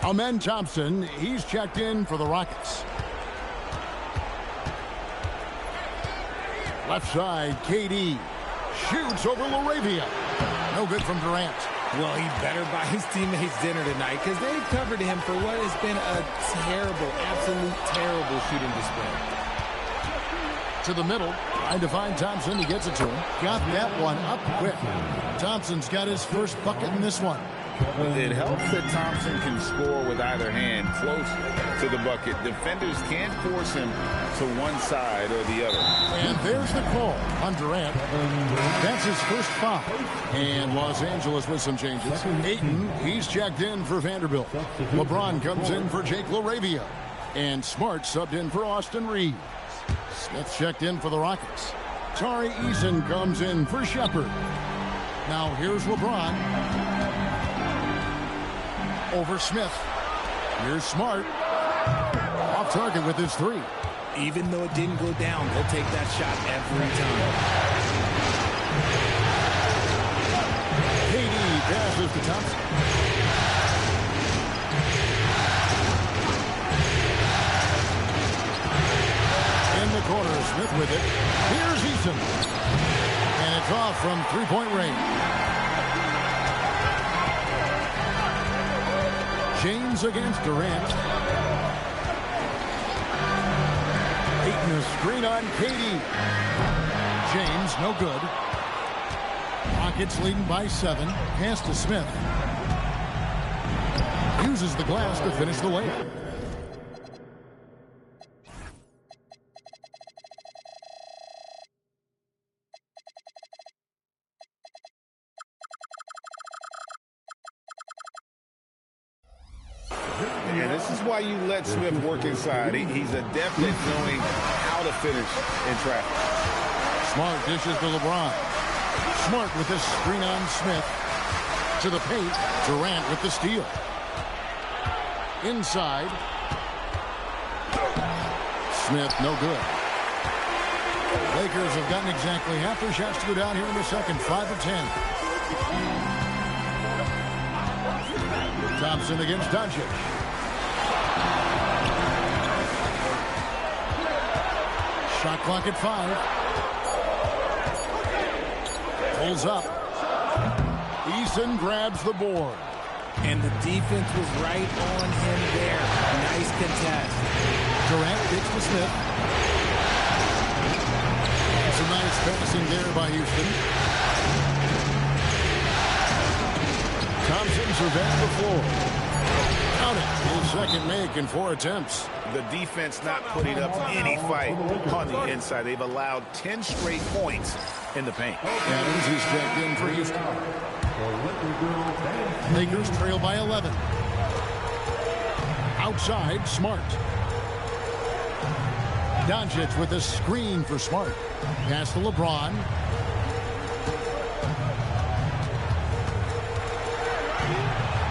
Amen Thompson, he's checked in for the Rockets. Left side, KD. Shoots over Laravia. No good from Durant. Well, he better buy his teammates dinner tonight because they've covered him for what has been a terrible, absolute terrible shooting display. To the middle, Trying to find Thompson. He gets it to him. Got that one up quick. Thompson's got his first bucket in this one. It helps that Thompson can score with either hand close to the bucket. Defenders can't force him to one side or the other. And there's the call on Durant. That's his first foul. And Los Angeles with some changes. Ayton, he's checked in for Vanderbilt. LeBron comes in for Jake LaRavia. And Smart subbed in for Austin Reeves. Smith checked in for the Rockets. Tari Eason comes in for Shepard. Now here's LeBron. Over Smith. Here's Smart. Off target with his three. Even though it didn't go down, he'll take that shot every time. KD passes to Thompson. In the corner, Smith with it. Here's Eason. And it's off from three-point range. James against Durant. Ayton a screen on KD. James, no good. Rockets leading by 7. Pass to Smith. Uses the glass to finish the layup. And this is why you let Smith work inside. He's adept at knowing how to finish in traffic. Smart dishes to LeBron. Smart with this screen on Smith. To the paint. Durant with the steal. Inside. Smith, no good. Lakers have gotten exactly half their shots to go down here in the second. 5 of 10. Thompson against Doncic. Shot clock at 5. Pulls up. Eason grabs the board. And the defense was right on him there. Nice contest. Durant kicks to Smith. Some nice passing there by Houston. Thompson surveys the floor. Count it. His second make in 4 attempts. The defense not putting up any fight on the inside. They've allowed 10 straight points in the paint. Adams is checked in for Houston. Lakers trail by 11. Outside, Smart. Doncic with a screen for Smart. Pass to LeBron.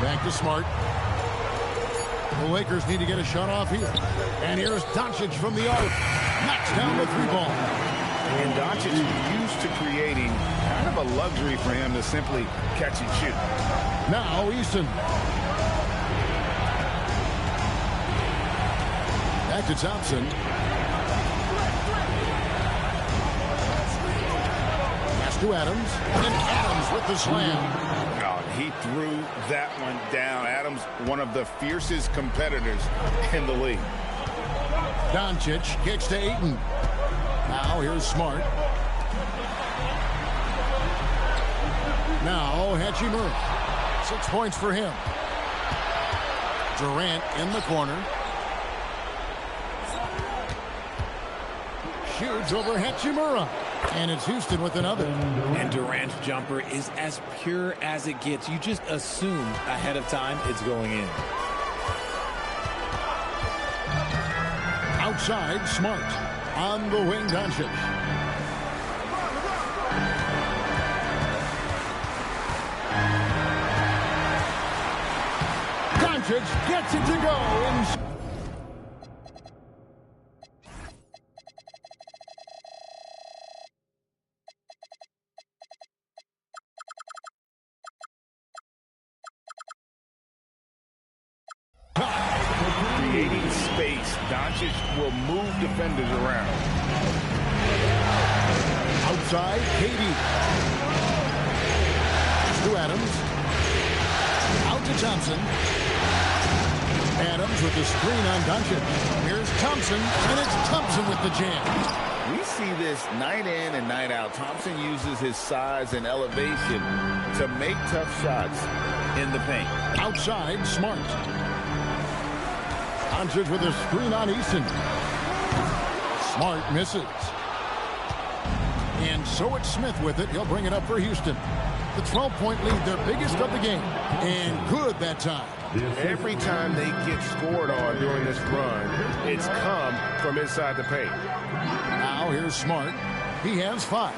Back to Smart. The Lakers need to get a shot off here. And here's Doncic from the arc. Knocks down the 3-ball. And Doncic is used to creating kind of a luxury for him to simply catch and shoot. Now Easton. Back to Thompson. Pass to Adams. And Adams with the slam. He threw that one down. Adams, one of the fiercest competitors in the league. Doncic kicks to Ayton. Now here's Smart. Now Hachimura. 6 points for him. Durant in the corner. Shoots over Hachimura. And it's Houston with another. And Durant's jumper is as pure as it gets. You just assume ahead of time it's going in. Outside, Smart. On the wing, Doncic. Doncic gets it to go. Creating space, Doncic will move defenders around. Outside, KD. To Adams. Out to Thompson. Adams with the screen on Doncic. Here's Thompson, and it's Thompson with the jam. We see this night in and night out. Thompson uses his size and elevation to make tough shots in the paint. Outside, Smart. Doncic with a screen on Eason. Smart misses. And so it's Smith with it. He'll bring it up for Houston. The 12-point lead, their biggest of the game. And good that time. Every time they get scored on during this run, it's come from inside the paint. Now here's Smart. He has 5.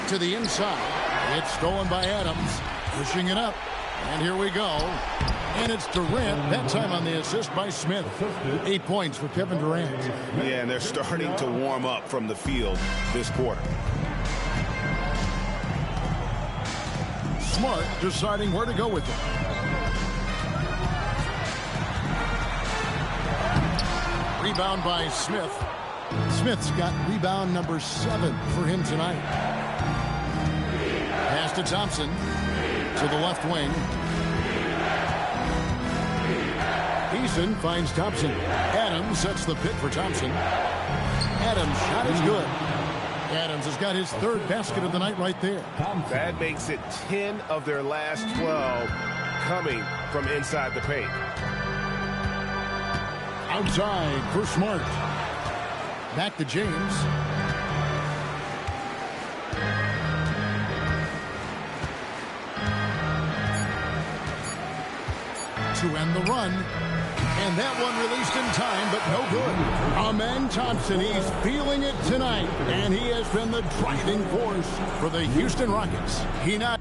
To the inside. It's stolen by Adams. Pushing it up. And here we go. And it's Durant, that time on the assist by Smith. 8 points for Kevin Durant. Yeah, and they're starting to warm up from the field this quarter. Smart deciding where to go with it. Rebound by Smith. Smith's got rebound number 7 for him tonight. Pass to Thompson. To the left wing. Eason finds Thompson. Adams sets the pick for Thompson. Adams' shot is good. Adams has got his 3rd basket of the night right there. That makes it 10 of their last 12 coming from inside the paint. Outside for Smart. Back to James. To end the run. And that one released in time, but no good. Amen Thompson, he's feeling it tonight. And he has been the driving force for the Houston Rockets. He not